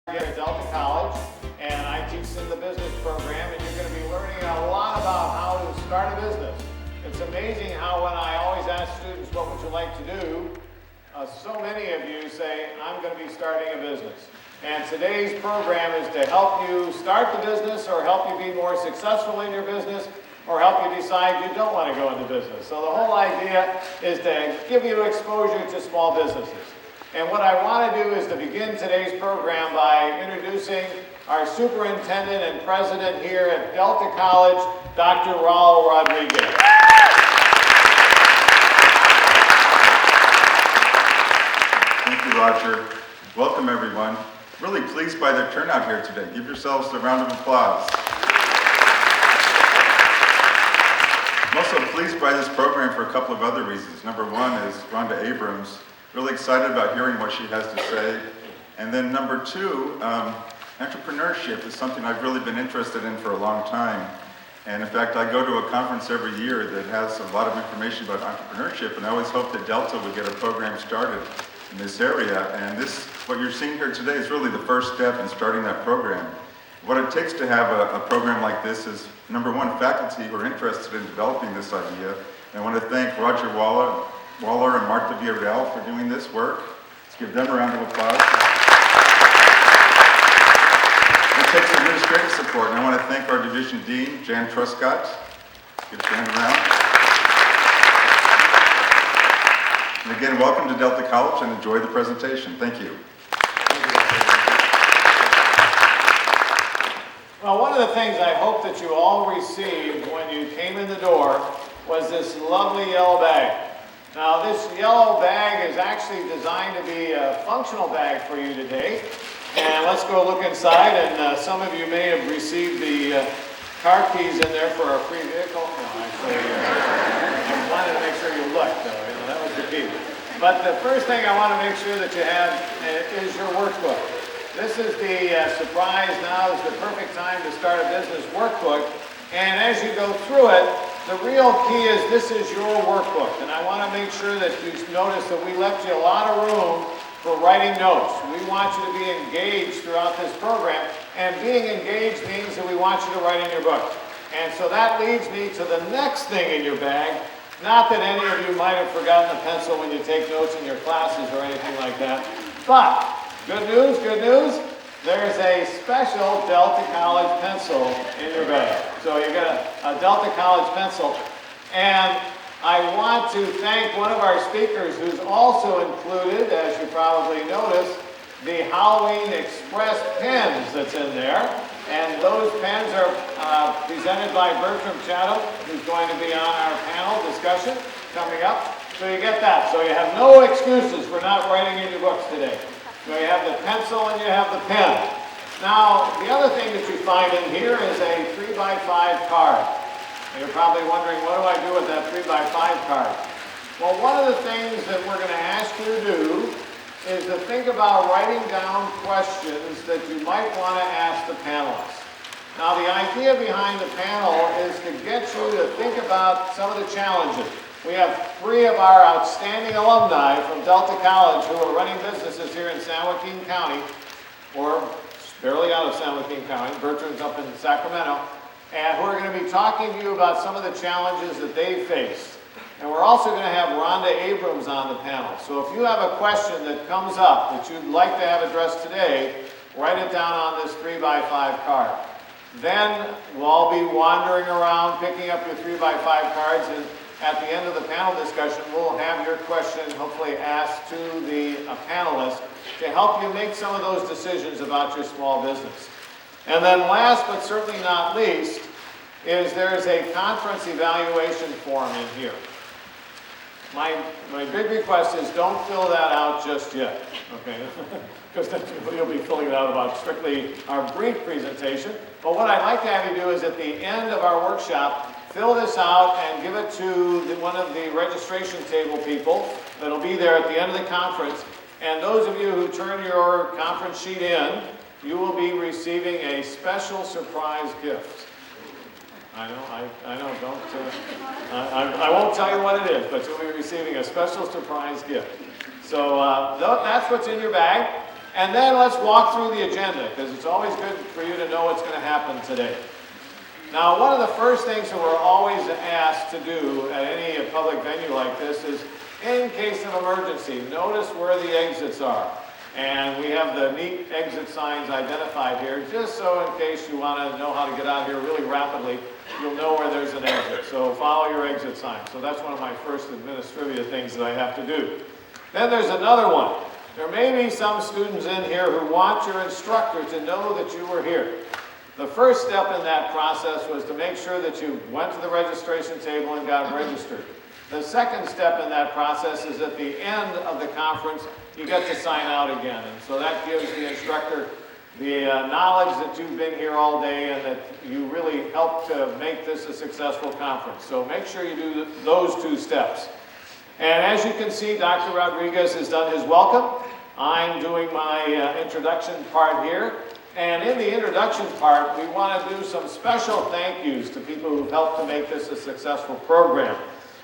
Here at Delta College, and I teach in the business program, and you're going to be learning a lot about how to start a business. It's amazing how when I always ask students, what would you like to do? So many of you say, I'm going to be starting a business. And today's program is to help you start the business, or help you be more successful in your business, or help you decide you don't want to go into business. So the whole idea is to give you exposure to small businesses. And what I want to do is to begin today's program by introducing our superintendent and president here at Delta College, Dr. Raul Rodriguez. Thank you, Roger. Welcome, everyone. Really pleased by the turnout here today. Give yourselves a round of applause. I'm also pleased by this program for a couple of other reasons. Number one is Rhonda Abrams. Really excited about hearing what she has to say. And then number two, entrepreneurship is something I've really been interested in for a long time. And in fact, I go to a conference every year that has a lot of information about entrepreneurship, and I always hope that Delta would get a program started in this area. And what you're seeing here today is really the first step in starting that program. What it takes to have a program like this is, number one, faculty who are interested in developing this idea. And I want to thank Roger Waller and Martha Villarreal for doing this work. Let's give them a round of applause. It takes administrative support, and I want to thank our division dean, Jan Truscott. Give Jan a round. And again, welcome to Delta College and enjoy the presentation. Thank you. Well, one of the things I hope that you all received when you came in the door was this lovely yellow bag. Now, this yellow bag is actually designed to be a functional bag for you today. And let's go look inside, and some of you may have received the car keys in there for a free vehicle. No, actually, I wanted to make sure you looked, though. That was the key. But the first thing I want to make sure that you have is your workbook. This is the surprise. Now is the perfect time to start a business workbook. And as you go through it, the real key is this is your workbook. And I want to make sure that you notice that we left you a lot of room for writing notes. We want you to be engaged throughout this program. And being engaged means that we want you to write in your book. And so that leads me to the next thing in your bag. Not that any of you might have forgotten a pencil when you take notes in your classes or anything like that. But good news, there's a special Delta College pencil in your bag. So you got a Delta College pencil. And I want to thank one of our speakers who's also included, as you probably noticed, the Halloween Express pens that's in there. And those pens are presented by Bertram Chatham, who's going to be on our panel discussion coming up. So you get that. So you have no excuses for not writing in your books today. So you have the pencil and you have the pen. Now, the other thing that you find in here is a 3x5 card. And you're probably wondering, what do I do with that 3x5 card? Well, one of the things that we're going to ask you to do is to think about writing down questions that you might want to ask the panelists. Now, the idea behind the panel is to get you to think about some of the challenges. We have three of our outstanding alumni from Delta College who are running businesses here in San Joaquin County, or barely out of San Joaquin County. Bertram's up in Sacramento, and who are going to be talking to you about some of the challenges that they faced. And we're also going to have Rhonda Abrams on the panel. So if you have a question that comes up that you'd like to have addressed today, write it down on this 3x5 card. Then we'll all be wandering around picking up your 3x5 cards, and at the end of the panel discussion, we'll have your question hopefully asked to the panelists to help you make some of those decisions about your small business. And then last but certainly not least is there's a conference evaluation form in here. My big request is don't fill that out just yet, okay? Because then you'll be filling it out about strictly our brief presentation. But what I'd like to have you do is at the end of our workshop, fill this out and give it to one of the registration table people that'll be there at the end of the conference. And those of you who turn your conference sheet in, you will be receiving a special surprise gift. I know, I won't tell you what it is, but you'll be receiving a special surprise gift. So that's what's in your bag. And then let's walk through the agenda, because it's always good for you to know what's going to happen today. Now, one of the first things that we're always asked to do at any public venue like this is, in case of emergency, notice where the exits are. And we have the neat exit signs identified here, just so in case you want to know how to get out of here really rapidly, you'll know where there's an exit. So follow your exit sign. So that's one of my first administrative things that I have to do. Then there's another one. There may be some students in here who want your instructor to know that you were here. The first step in that process was to make sure that you went to the registration table and got registered. The second step in that process is at the end of the conference, you get to sign out again. And so that gives the instructor the knowledge that you've been here all day and that you really helped to make this a successful conference. So make sure you do those two steps. And as you can see, Dr. Rodriguez has done his welcome. I'm doing my introduction part here. And in the introduction part, we want to do some special thank yous to people who've helped to make this a successful program.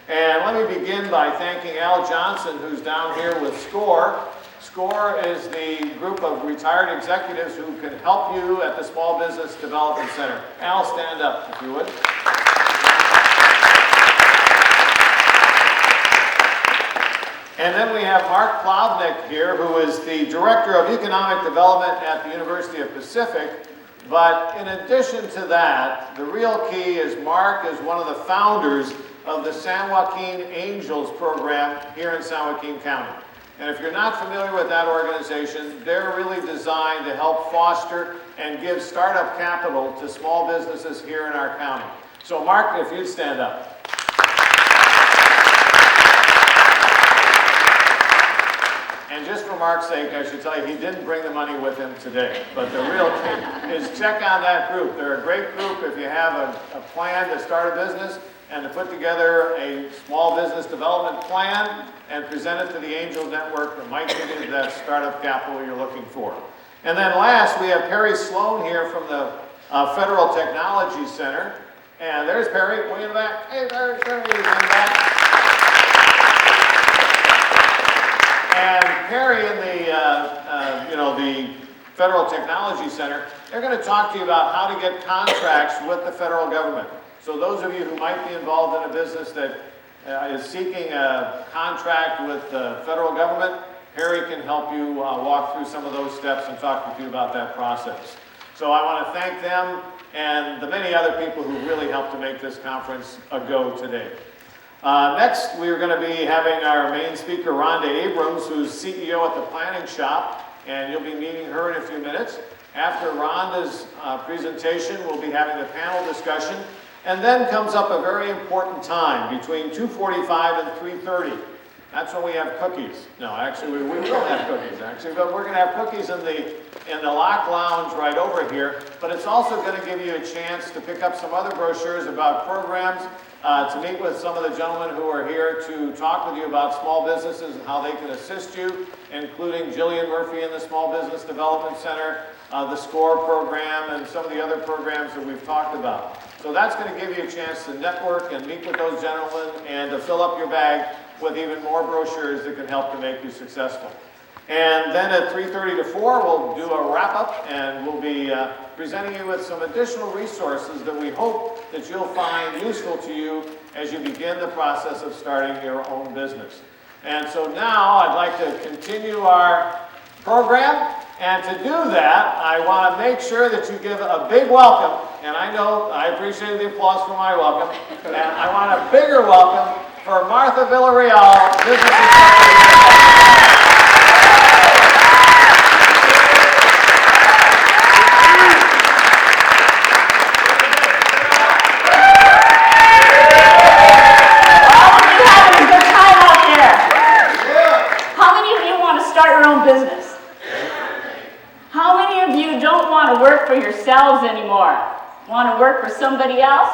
And let me begin by thanking Al Johnson, who's down here with SCORE. SCORE is the group of retired executives who can help you at the Small Business Development Center. Al, stand up if you would. And then we have Mark Plavnik here, who is the Director of Economic Development at the University of Pacific. But in addition to that, the real key is Mark is one of the founders of the San Joaquin Angels program here in San Joaquin County. And if you're not familiar with that organization, they're really designed to help foster and give startup capital to small businesses here in our county. So Mark, if you'd stand up. And just for Mark's sake, I should tell you, he didn't bring the money with him today. But the real key is check on that group. They're a great group if you have a plan to start a business and to put together a small business development plan and present it to the Angel Network that might give you that startup capital you're looking for. And then last, we have Perry Sloan here from the Federal Technology Center. And there's Perry, way in the back. Hey, Perry, Perry's in the back. And Perry and the Federal Technology Center, they're going to talk to you about how to get contracts with the federal government. So those of you who might be involved in a business that is seeking a contract with the federal government, Perry can help you walk through some of those steps and talk with you about that process. So I want to thank them and the many other people who really helped to make this conference a go today. Next, we're going to be having our main speaker, Rhonda Abrams, who's CEO at the Planning Shop, and you'll be meeting her in a few minutes. After Rhonda's presentation, we'll be having a panel discussion, and then comes up a very important time between 2:45 and 3:30. That's when we have cookies. No, actually, we will have cookies, actually, but we're going to have cookies in the Lock Lounge right over here, but it's also going to give you a chance to pick up some other brochures about programs, to meet with some of the gentlemen who are here to talk with you about small businesses and how they can assist you, including Jillian Murphy in the Small Business Development Center, the SCORE program, and some of the other programs that we've talked about. So that's going to give you a chance to network and meet with those gentlemen and to fill up your bag with even more brochures that can help to make you successful. And then at 3:30 to 4, we'll do a wrap-up, and we'll be presenting you with some additional resources that we hope that you'll find useful to you as you begin the process of starting your own business. And so now I'd like to continue our program, and to do that, I want to make sure that you give a big welcome, and I know I appreciate the applause for my welcome, and I want a bigger welcome for Martha Villarreal, Business Executive. Business. How many of you don't want to work for yourselves anymore? Want to work for somebody else?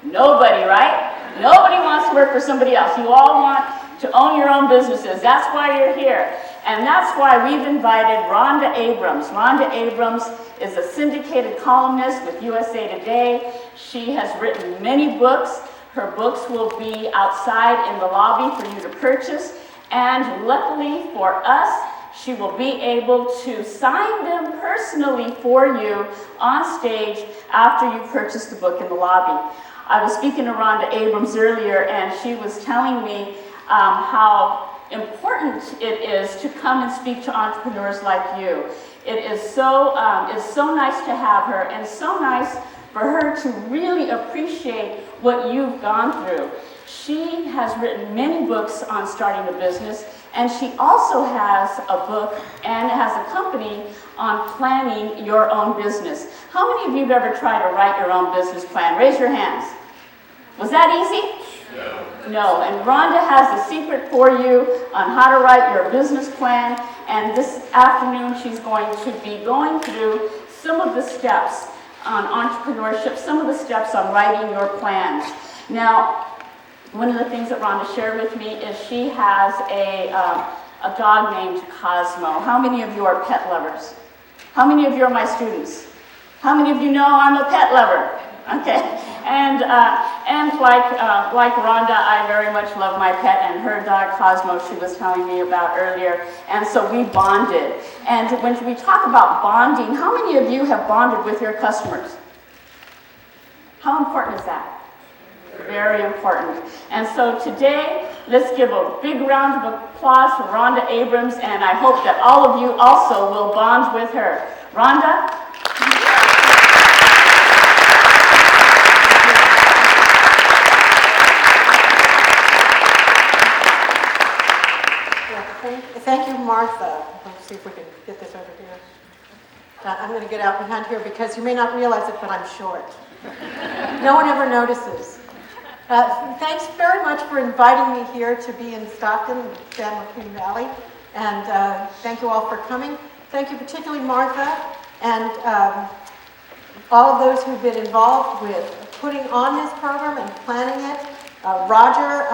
Nobody, right? Nobody wants to work for somebody else. You all want to own your own businesses. That's why you're here. And that's why we've invited Rhonda Abrams. Rhonda Abrams is a syndicated columnist with USA Today. She has written many books. Her books will be outside in the lobby for you to purchase. And luckily for us, she will be able to sign them personally for you on stage after you purchase the book in the lobby. I was speaking to Rhonda Abrams earlier, and she was telling me how important it is to come and speak to entrepreneurs like you. It's so nice to have her, and so nice for her to really appreciate what you've gone through. She has written many books on starting a business, and she also has a book and has a company on planning your own business. How many of you have ever tried to write your own business plan? Raise your hands. Was that easy? No, and Rhonda has the secret for you on how to write your business plan, and this afternoon she's going to be going through some of the steps on entrepreneurship, some of the steps on writing your plans. Now, one of the things that Rhonda shared with me is she has a dog named Cosmo. How many of you are pet lovers? How many of you are my students? How many of you know I'm a pet lover? Okay. And like Rhonda, I very much love my pet, and her dog Cosmo, she was telling me about earlier, and so we bonded. And when we talk about bonding, how many of you have bonded with your customers? How important is that? Very important. And so today, let's give a big round of applause for Rhonda Abrams, and I hope that all of you also will bond with her. Rhonda? Thank you, Martha. Let's see if we can get this over here. I'm going to get out behind here because you may not realize it, but I'm short. No one ever notices. Thanks very much for inviting me here to be in Stockton, San Joaquin Valley, and thank you all for coming. Thank you particularly Martha and all of those who've been involved with putting on this program and planning it. Roger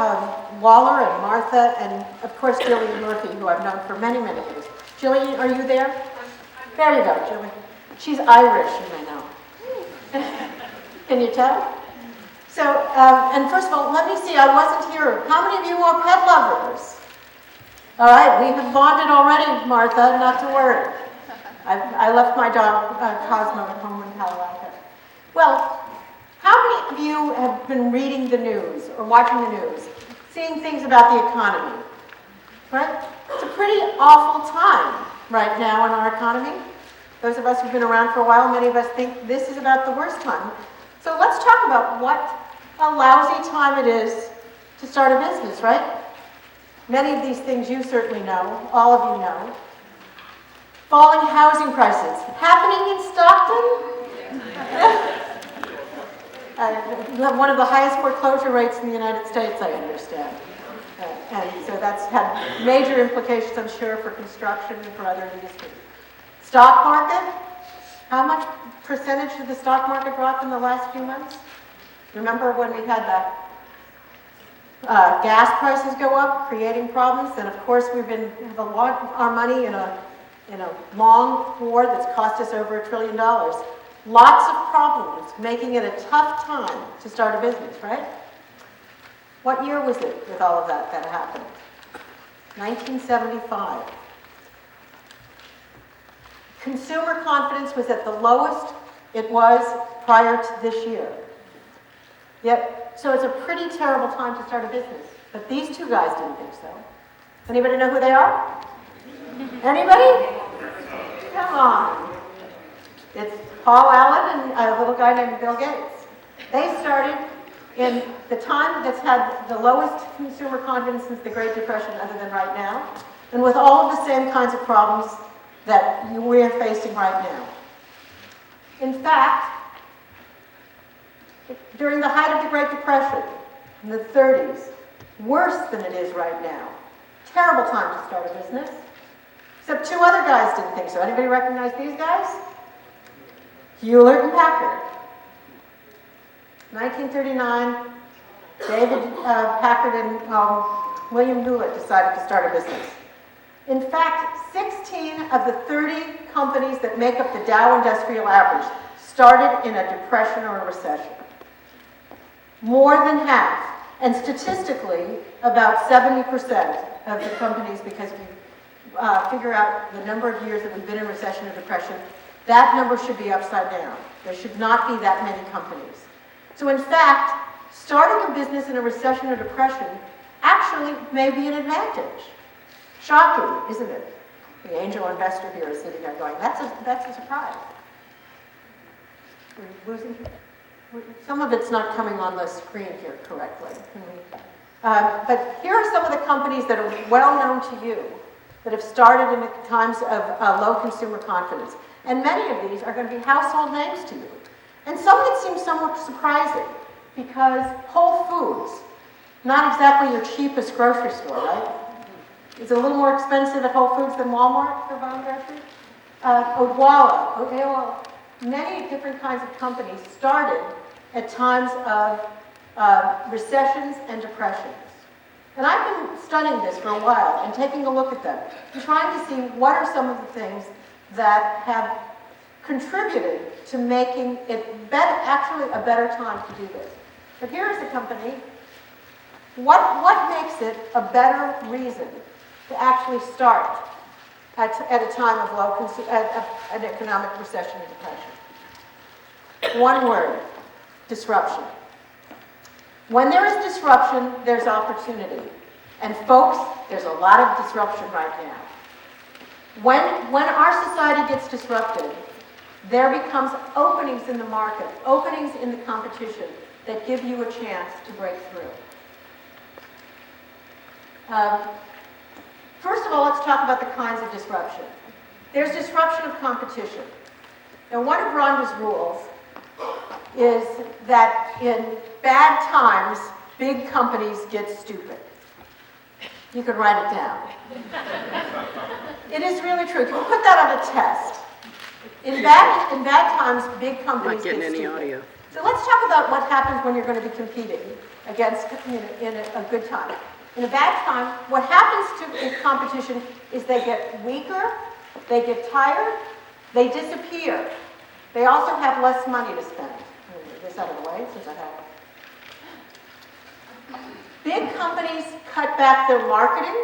Waller and Martha, and of course Jillian Murphy, who I've known for many, many years. Jillian, are you there? There you go, Jillian. She's Irish, you may know. Can you tell? So, and first of all, let me see, I wasn't here. How many of you are pet lovers? All right, we have bonded already, Martha, not to worry. I left my dog, Cosmo, at home in Palo Alto. Well, how many of you have been reading the news or watching the news, seeing things about the economy? Right? It's a pretty awful time right now in our economy. Those of us who've been around for a while, many of us think this is about the worst time. So let's talk about what a lousy time it is to start a business, right? Many of these things you certainly know, all of you know. Falling housing prices, happening in Stockton? One of the highest foreclosure rates in the United States, I understand. And so that's had major implications, I'm sure, for construction and for other industries. Stock market, how much percentage did the stock market drop in the last few months? Remember when we had the gas prices go up, creating problems? And of course, we've been have our money in a long war that's cost us over $1 trillion. Lots of problems, making it a tough time to start a business, right? What year was it with all of that happened? 1975. Consumer confidence was at the lowest it was prior to this year. Yet, so it's a pretty terrible time to start a business. But these two guys didn't think so. Anybody know who they are? Anybody? Come on. It's Paul Allen and a little guy named Bill Gates. They started in the time that's had the lowest consumer confidence since the Great Depression, other than right now, and with all of the same kinds of problems that we're facing right now. In fact, during the height of the Great Depression, in the 30s, worse than it is right now. Terrible time to start a business. Except two other guys didn't think so. Anybody recognize these guys? Hewlett and Packard. 1939, David Packard and William Hewlett decided to start a business. In fact, 16 of the 30 companies that make up the Dow Industrial Average started in a depression or a recession. More than half, and statistically, about 70% of the companies, because if you figure out the number of years that we've been in recession or depression, that number should be upside down. There should not be that many companies. So in fact, starting a business in a recession or depression actually may be an advantage. Shocking, isn't it? The angel investor here is sitting there going, that's a surprise. We're losing, some of it's not coming on the screen here correctly. But here are some of the companies that are well known to you that have started in the times of low consumer confidence. And many of these are going to be household names to you. And some of it seems somewhat surprising because Whole Foods, not exactly your cheapest grocery store, right? It's a little more expensive at Whole Foods than Walmart for buying groceries. Odwalla, AOL, many different kinds of companies started at times of recessions and depressions. And I've been studying this for a while and taking a look at them and trying to see what are some of the things that have contributed to making it actually a better time to do this. But here is the company. What makes it a better reason to actually start at a time of an economic recession and depression? One word: disruption. When there is disruption, there's opportunity. And folks, there's a lot of disruption right now. When our society gets disrupted, there becomes openings in the market, openings in the competition that give you a chance to break through. First of all, let's talk about the kinds of disruption. There's disruption of competition. Now, one of Rhonda's rules is that in bad times, big companies get stupid. You can write it down. It is really true. You can put that on a test. In bad times, big companies get stupid. Audio. So let's talk about what happens when you're going to be competing against in a good time. In a bad time, what happens to competition is they get weaker, they get tired, they disappear. They also have less money to spend. I'm going to get this out of the way since I have it. Big companies cut back their marketing,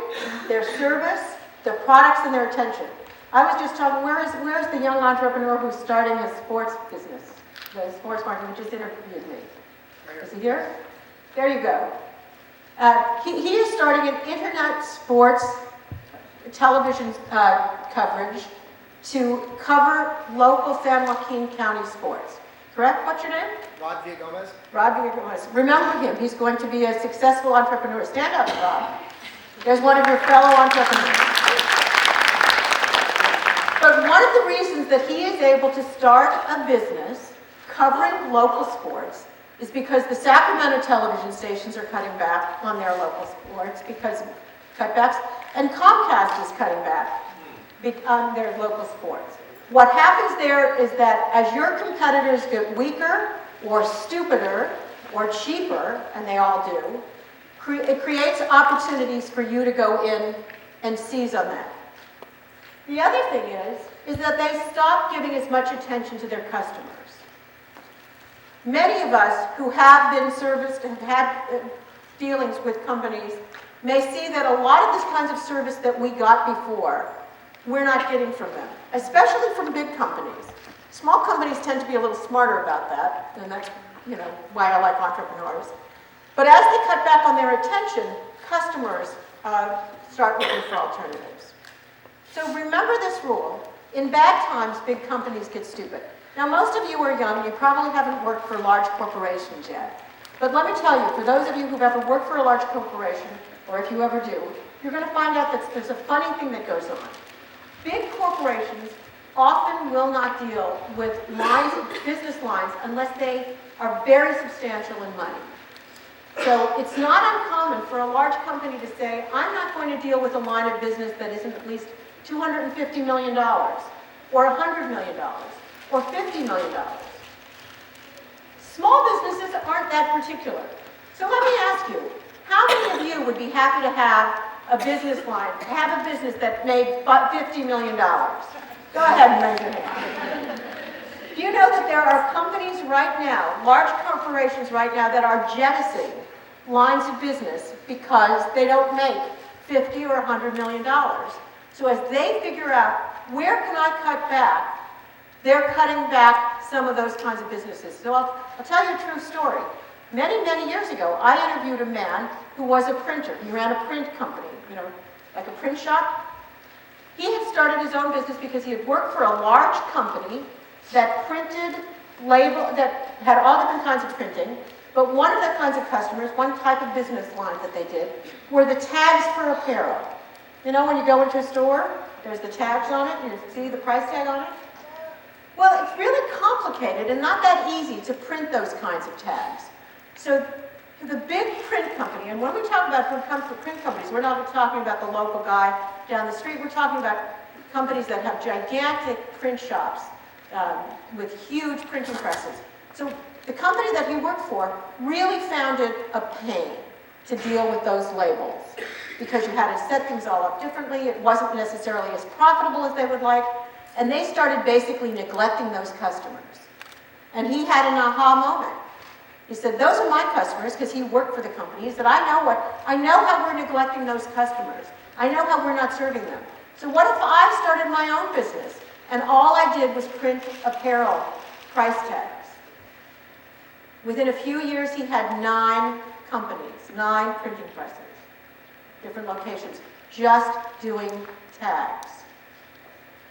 their service, their products, and their attention. I was just talking, where's the young entrepreneur who's starting a sports business, the sports marketing, who just interviewed me? Is he here? There you go. He is starting an internet sports television coverage to cover local San Joaquin County sports. Correct? What's your name? Rod Villagomez. Rod Villagomez. Remember him. He's going to be a successful entrepreneur. Stand up, Rod. There's one of your fellow entrepreneurs. But one of the reasons that he is able to start a business covering local sports is because the Sacramento television stations are cutting back on their local sports because of cutbacks, and Comcast is cutting back on their local sports. What happens there is that as your competitors get weaker or stupider or cheaper, and they all do, it creates opportunities for you to go in and seize on that. The other thing is that they stop giving as much attention to their customers. Many of us who have been serviced and have had dealings with companies may see that a lot of this kinds of service that we got before, we're not getting from them, especially from big companies. Small companies tend to be a little smarter about that, and that's why I like entrepreneurs. But as they cut back on their attention, customers start looking for alternatives. So remember this rule. In bad times, big companies get stupid. Now, most of you are young, and you probably haven't worked for large corporations yet. But let me tell you, for those of you who've ever worked for a large corporation, or if you ever do, you're going to find out that there's a funny thing that goes on. Big corporations often will not deal with business lines, unless they are very substantial in money. So it's not uncommon for a large company to say, I'm not going to deal with a line of business that isn't at least $250 million, or $100 million, or $50 million. Small businesses aren't that particular. So let me ask you, how many of you would be happy to have a business line, have a business that made $50 million? Go ahead and raise your hand. Do you know that there are companies right now, large corporations right now, that are jettisoning lines of business because they don't make $50 or $100 million? So as they figure out, where can I cut back, they're cutting back some of those kinds of businesses. So I'll tell you a true story. Many, many years ago, I interviewed a man who was a printer. He ran a print company, you know, like a print shop. He had started his own business because he had worked for a large company that printed that had all different kinds of printing, but one of the kinds of customers, one type of business line that they did, were the tags for apparel. You know, when you go into a store, there's the tags on it, and you see the price tag on it? Well, it's really complicated and not that easy to print those kinds of tags. So the big print company, and when we talk about print companies, we're not talking about the local guy down the street, we're talking about companies that have gigantic print shops with huge printing presses. So the company that he worked for really found it a pain to deal with those labels because you had to set things all up differently. It wasn't necessarily as profitable as they would like, and they started basically neglecting those customers. And he had an aha moment. He said, those are my customers, because he worked for the company. He said, I know how we're neglecting those customers. I know how we're not serving them. So what if I started my own business and all I did was print apparel price tags? Within a few years, he had 9 companies, 9 printing presses, different locations, just doing tags.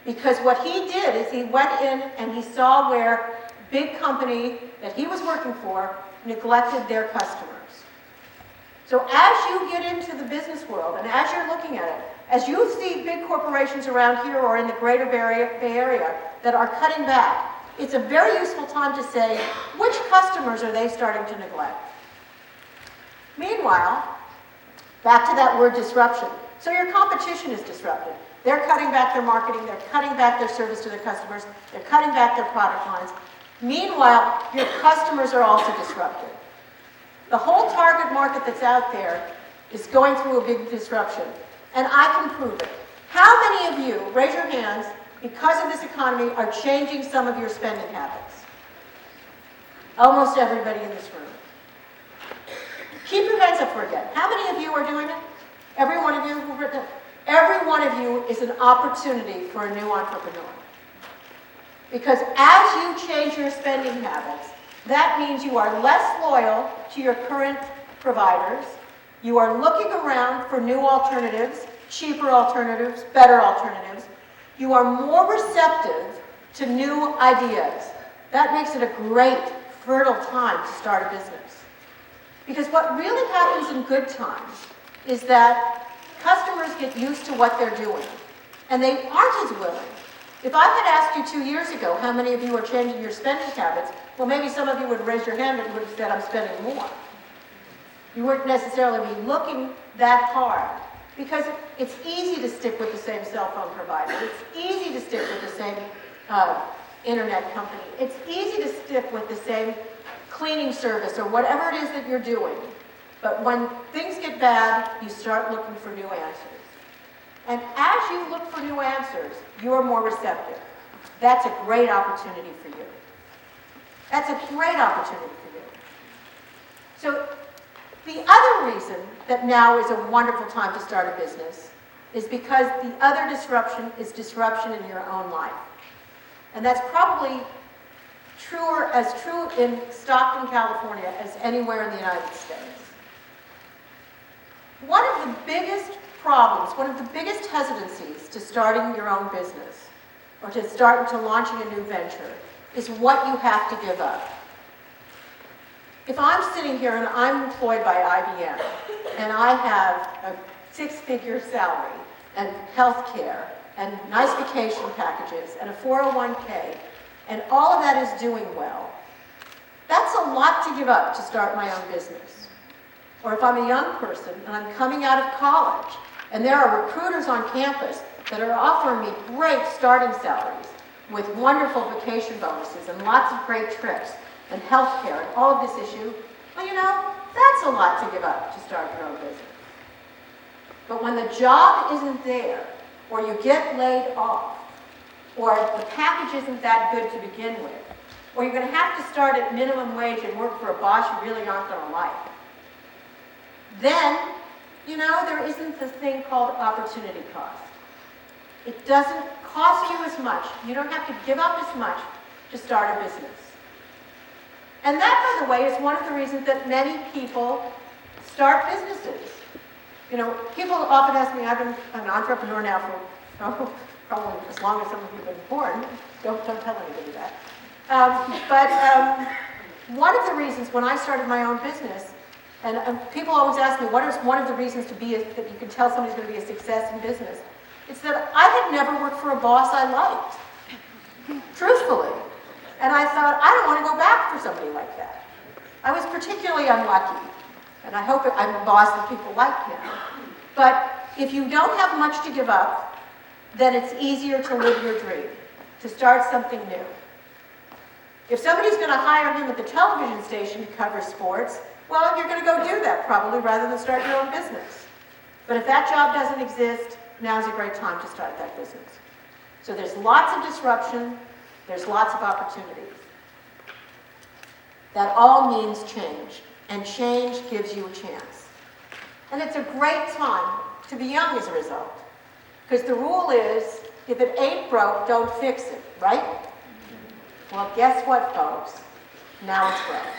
Because what he did is he went in and he saw where big company that he was working for neglected their customers. So as you get into the business world and as you're looking at it, as you see big corporations around here or in the greater Bay Area that are cutting back, it's a very useful time to say, which customers are they starting to neglect? Meanwhile, back to that word disruption. So your competition is disrupted. They're cutting back their marketing, they're cutting back their service to their customers, they're cutting back their product lines. Meanwhile, your customers are also disrupted. The whole target market that's out there is going through a big disruption, and I can prove it. How many of you, raise your hands, because of this economy, are changing some of your spending habits? Almost everybody in this room. Keep your hands up for again. How many of you are doing it? Every one of you who've written it? Every one of you is an opportunity for a new entrepreneur. Because as you change your spending habits, that means you are less loyal to your current providers. You are looking around for new alternatives, cheaper alternatives, better alternatives. You are more receptive to new ideas. That makes it a great, fertile time to start a business. Because what really happens in good times is that customers get used to what they're doing, and they aren't as willing. If I had asked you 2 years ago how many of you are changing your spending habits, well, maybe some of you would raise your hand and would have said, I'm spending more. You wouldn't necessarily be looking that hard, because it's easy to stick with the same cell phone provider. It's easy to stick with the same internet company. It's easy to stick with the same cleaning service or whatever it is that you're doing. But when things get bad, you start looking for new answers. And as you look for new answers, you're more receptive. That's a great opportunity for you. That's a great opportunity for you. So the other reason that now is a wonderful time to start a business is because the other disruption is disruption in your own life. And that's probably as true in Stockton, California as anywhere in the United States. One of the biggest problems, one of the biggest hesitancies to starting your own business or to launching a new venture is what you have to give up. If I'm sitting here and I'm employed by IBM and I have a 6-figure salary and health care and nice vacation packages and a 401k and all of that is doing well, that's a lot to give up to start my own business. Or if I'm a young person and I'm coming out of college and there are recruiters on campus that are offering me great starting salaries with wonderful vacation bonuses and lots of great trips and health care and all of this issue, well, you know, that's a lot to give up to start your own business. But when the job isn't there, or you get laid off, or the package isn't that good to begin with, or you're going to have to start at minimum wage and work for a boss you really aren't going to like, then, you know, there isn't this thing called opportunity cost. It doesn't cost you as much. You don't have to give up as much to start a business. And that, by the way, is one of the reasons that many people start businesses. You know, people often ask me, I've been an entrepreneur now for probably as long as some of you have been born. Don't tell anybody that. One of the reasons when I started my own business, and people always ask me, what is one of the reasons that you can tell somebody's going to be a success in business? It's that I had never worked for a boss I liked, truthfully. And I thought, I don't want to go back for somebody like that. I was particularly unlucky, and I hope I'm a boss that people like now. But if you don't have much to give up, then it's easier to live your dream, to start something new. If somebody's going to hire him at the television station to cover sports, well, you're going to go do that probably rather than start your own business. But if that job doesn't exist, now's a great time to start that business. So there's lots of disruption, there's lots of opportunities. That all means change, and change gives you a chance. And it's a great time to be young as a result. Because the rule is, if it ain't broke, don't fix it, right? Well, guess what, folks? Now it's broke.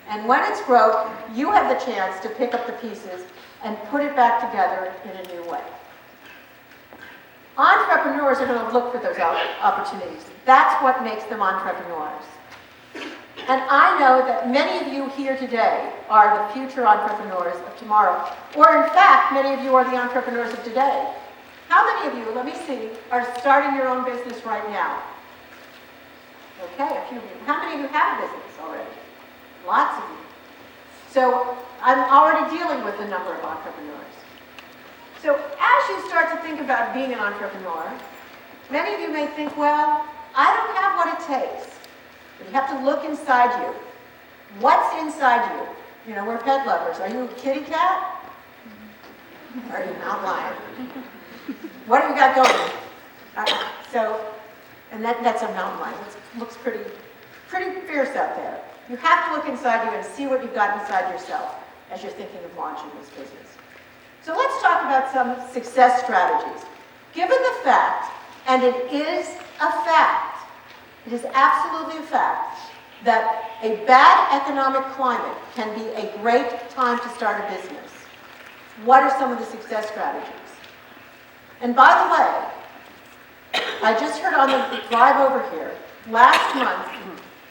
And when it's broke, you have the chance to pick up the pieces and put it back together in a new way. Entrepreneurs are going to look for those opportunities. That's what makes them entrepreneurs. And I know that many of you here today are the future entrepreneurs of tomorrow. Or in fact, many of you are the entrepreneurs of today. How many of you, let me see, are starting your own business right now? Okay, a few of you. How many of you have a business already? Lots of you. So I'm already dealing with a number of entrepreneurs. So as you start to think about being an entrepreneur, many of you may think, well, I don't have what it takes. But you have to look inside you. What's inside you? You know, we're pet lovers. Are you a kitty cat? Or are you not lying? What have you got going? And that's a mountain lion. It looks pretty fierce out there. You have to look inside you and see what you've got inside yourself as you're thinking of launching this business. So let's talk about some success strategies. Given the fact, and it is a fact, it is absolutely a fact, that a bad economic climate can be a great time to start a business. What are some of the success strategies? And by the way, I just heard on the drive over here, last month,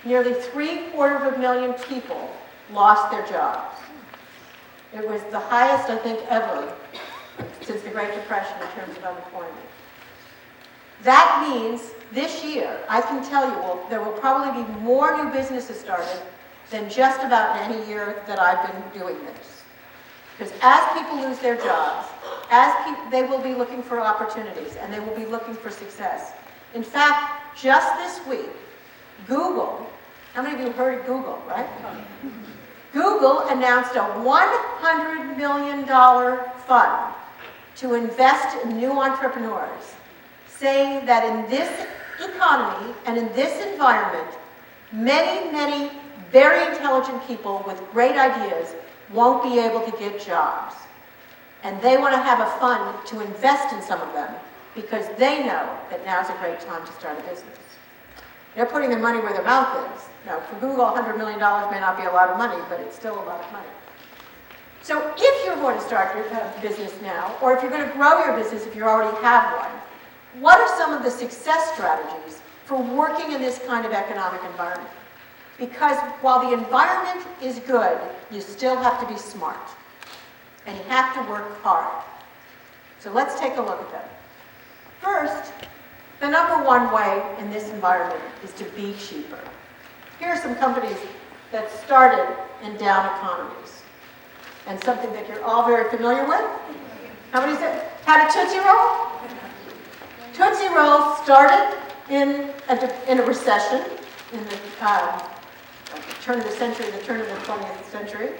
nearly 750,000 people lost their jobs. It was the highest, I think, ever since the Great Depression in terms of unemployment. That means this year, I can tell you, there will probably be more new businesses started than just about any year that I've been doing this. Because as people lose their jobs, they will be looking for opportunities and they will be looking for success. In fact, just this week, Google, how many of you heard of Google, right? Google announced a $100 million fund to invest in new entrepreneurs, saying that in this economy and in this environment, many, many very intelligent people with great ideas won't be able to get jobs. And they want to have a fund to invest in some of them because they know that now's a great time to start a business. They're putting their money where their mouth is. Now, for Google, $100 million may not be a lot of money, but it's still a lot of money. So if you're going to start your business now, or if you're going to grow your business if you already have one, what are some of the success strategies for working in this kind of economic environment? Because while the environment is good, you still have to be smart. And you have to work hard. So let's take a look at them. First, the number one way in this environment is to be cheaper. Here are some companies that started in down economies. And something that you're all very familiar with. How many said? Had a Tootsie Roll? Tootsie Roll started in a recession in the turn of the century, the turn of the 20th century.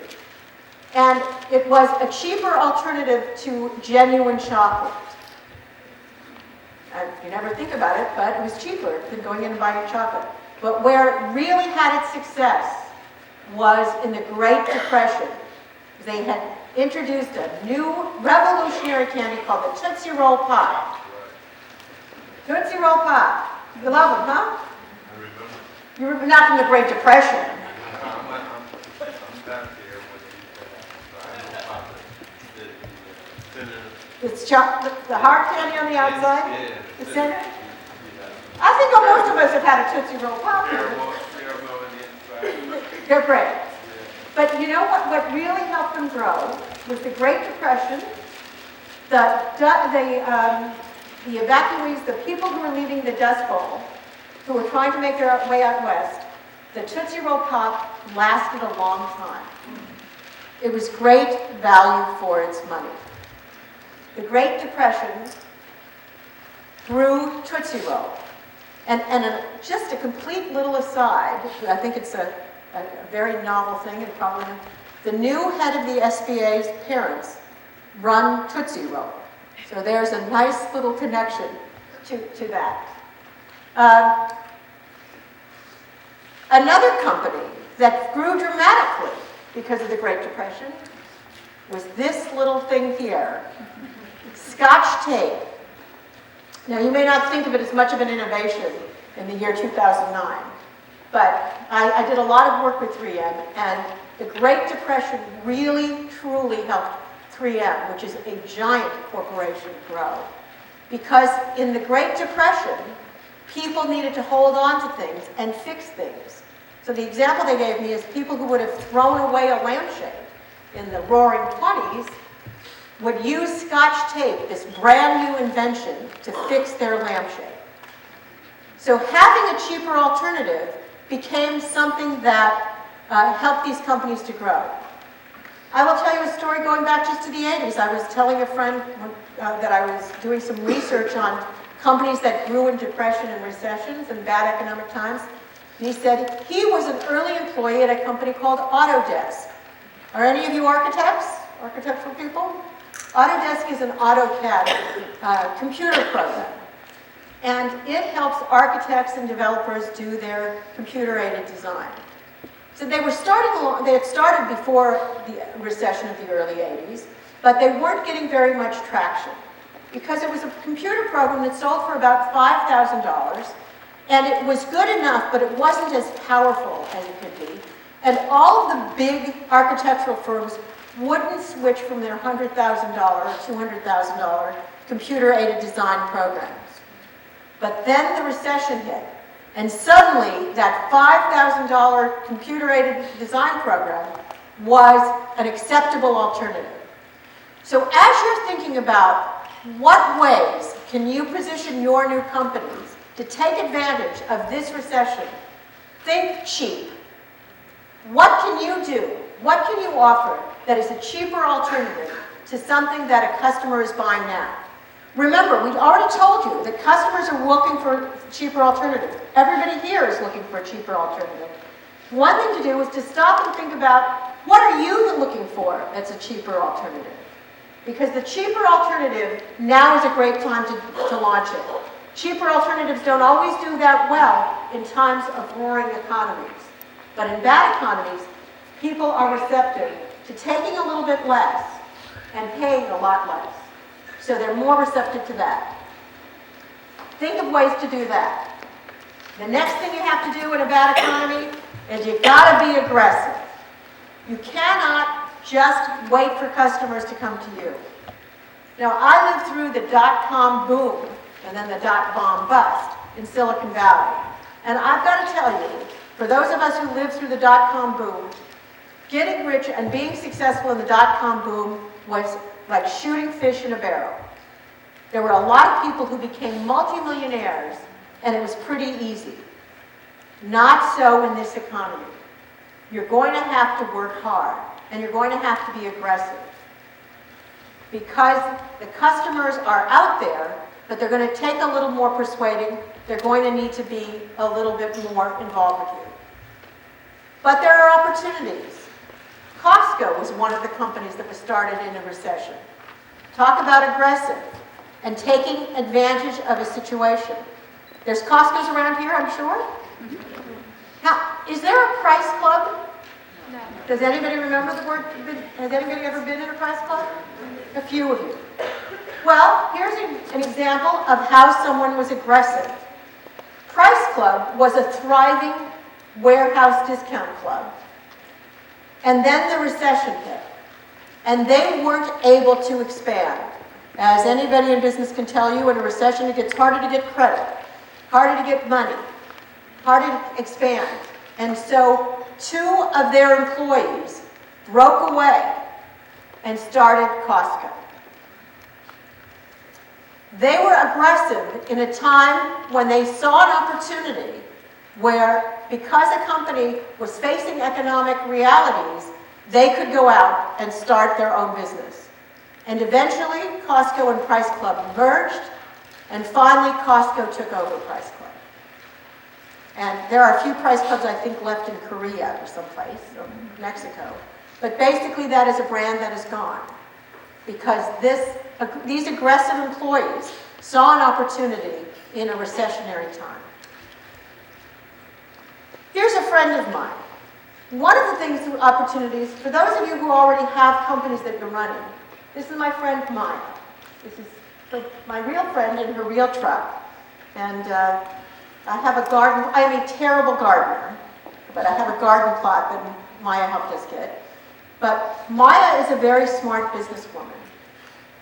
And it was a cheaper alternative to genuine chocolate. You never think about it, but it was cheaper than going in and buying chocolate. But where it really had its success was in the Great Depression. they had introduced a new revolutionary candy called the Tootsie Roll Pop. Tootsie Roll Pop. You love them, huh? I remember. You were not from the Great Depression. I'm back there when I know about the center. It's the hard candy on the outside, Yeah. the center. Yeah. I think most of us have had a Tootsie Roll Pop. Caramel on the inside. They're great. But you know what really helped them grow was the Great Depression, the evacuees, the people who were leaving the Dust Bowl, who were trying to make their way out west. The Tootsie Roll Pop lasted a long time. It was great value for its money. The Great Depression grew Tootsie Roll. And just a complete little aside, I think it's a very novel thing, and probably the new head of the SBA's parents run Tootsie Roll. So there's a nice little connection to that. Another company that grew dramatically because of the Great Depression was this little thing here, Scotch tape. Now, you may not think of it as much of an innovation in the year 2009, but I did a lot of work with 3M, and the Great Depression really, truly helped 3M, which is a giant corporation, grow. Because in the Great Depression, people needed to hold on to things and fix things. So the example they gave me is people who would have thrown away a lampshade in the Roaring 20s would use Scotch tape, this brand new invention, to fix their lampshade. So having a cheaper alternative became something that helped these companies to grow. I will tell you a story going back just to the 80s. I was telling a friend that I was doing some research on companies that grew in depression and recessions and bad economic times. And he said he was an early employee at a company called Autodesk. Are any of you architects? Architectural people? Autodesk is an AutoCAD computer program. And it helps architects and developers do their computer-aided design. So they had started before the recession of the early 80s, but they weren't getting very much traction because it was a computer program that sold for about $5,000, and it was good enough, but it wasn't as powerful as it could be. And all of the big architectural firms wouldn't switch from their $100,000 or $200,000 computer-aided design programs. But then the recession hit, and suddenly that $5,000 computer-aided design program was an acceptable alternative. So as you're thinking about what ways can you position your new companies to take advantage of this recession, think cheap. What can you do? What can you offer that is a cheaper alternative to something that a customer is buying now? Remember, we already told you that customers are looking for cheaper alternatives. Everybody here is looking for a cheaper alternative. One thing to do is to stop and think about, what are you looking for that's a cheaper alternative? Because the cheaper alternative, now is a great time to launch it. Cheaper alternatives don't always do that well in times of roaring economies. But in bad economies, people are receptive to taking a little bit less and paying a lot less. So they're more receptive to that. Think of ways to do that. The next thing you have to do in a bad economy is you've got to be aggressive. You cannot just wait for customers to come to you. Now, I lived through the dot-com boom and then the dot-bomb bust in Silicon Valley. And I've got to tell you, for those of us who lived through the dot-com boom, getting rich and being successful in the dot-com boom was like shooting fish in a barrel. There were a lot of people who became multimillionaires, and it was pretty easy. Not so in this economy. You're going to have to work hard, and you're going to have to be aggressive. Because the customers are out there, but they're going to take a little more persuading. They're going to need to be a little bit more involved with you. But there are opportunities. Costco was one of the companies that was started in a recession. Talk about aggressive and taking advantage of a situation. There's Costco's around here, I'm sure. Now, is there a price club? Does anybody remember the word, has anybody ever been in a price club? A few of you. Well, here's an example of how someone was aggressive. Price Club was a thriving warehouse discount club. And then the recession hit. And they weren't able to expand. As anybody in business can tell you, in a recession it gets harder to get credit, harder to get money, harder to expand. And so 2 of their employees broke away and started Costco. They were aggressive in a time when they saw an opportunity where, because a company was facing economic realities, they could go out and start their own business. And eventually, Costco and Price Club merged, and finally Costco took over Price Club. And there are a few Price Clubs, I think, left in Korea or someplace, or Mexico. But basically that is a brand that is gone. Because these aggressive employees saw an opportunity in a recessionary time. Here's a friend of mine. One of the things, opportunities, for those of you who already have companies that you're running, this is my friend Maya. This is my real friend in her real truck. And I have a garden. I am a terrible gardener, but I have a garden plot that Maya helped us get. But Maya is a very smart businesswoman.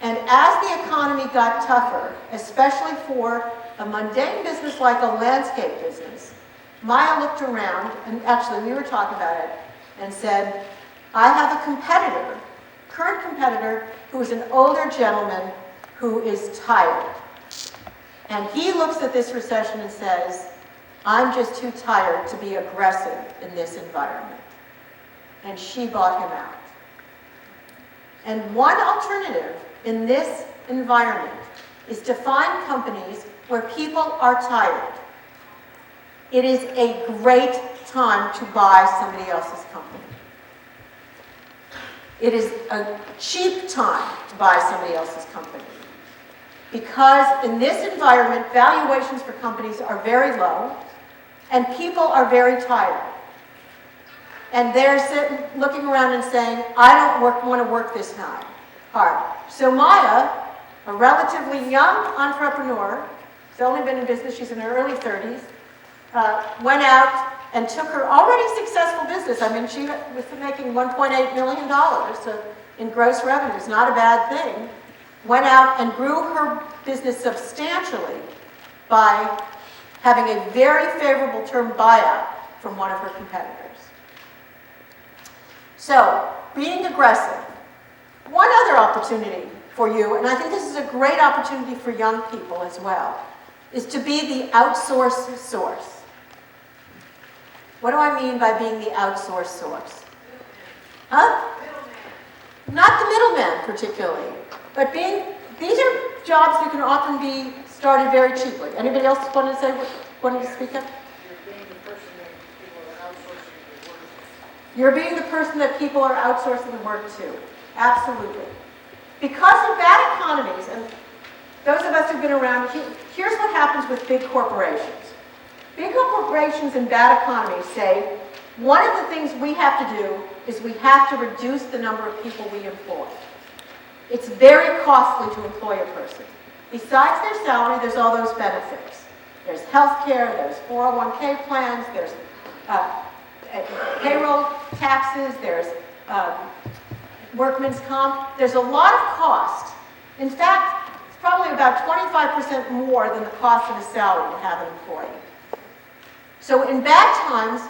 And as the economy got tougher, especially for a mundane business like a landscape business, Maya looked around, and actually we were talking about it, and said, I have a competitor, current competitor, who is an older gentleman who is tired. And he looks at this recession and says, I'm just too tired to be aggressive in this environment. And she bought him out. And one alternative in this environment is to find companies where people are tired. It is a great time to buy somebody else's company. It is a cheap time to buy somebody else's company. Because in this environment, valuations for companies are very low, and people are very tired. And they're sitting, looking around and saying, I don't want to work this hard. So Maya, a relatively young entrepreneur, she's only been in business, she's in her early 30s, went out and took her already successful business. I mean, she was making $1.8 million in gross revenues, not a bad thing. Went out and grew her business substantially by having a very favorable term buyout from one of her competitors. So, being aggressive. One other opportunity for you, and I think this is a great opportunity for young people as well, is to be the outsourced source. What do I mean by being the outsourced source? Huh? Not the middleman particularly, but these are jobs that can often be started very cheaply. Anybody else want to speak up? You're being the person that people are outsourcing the work to. Absolutely. Because of bad economies, and those of us who've been around, here's what happens with big corporations. Big corporations and bad economies say, one of the things we have to do is we have to reduce the number of people we employ. It's very costly to employ a person. Besides their salary, there's all those benefits. There's health care, there's 401k plans, there's payroll taxes, there's workman's comp. There's a lot of cost. In fact, it's probably about 25% more than the cost of a salary to have an employee. So in bad times,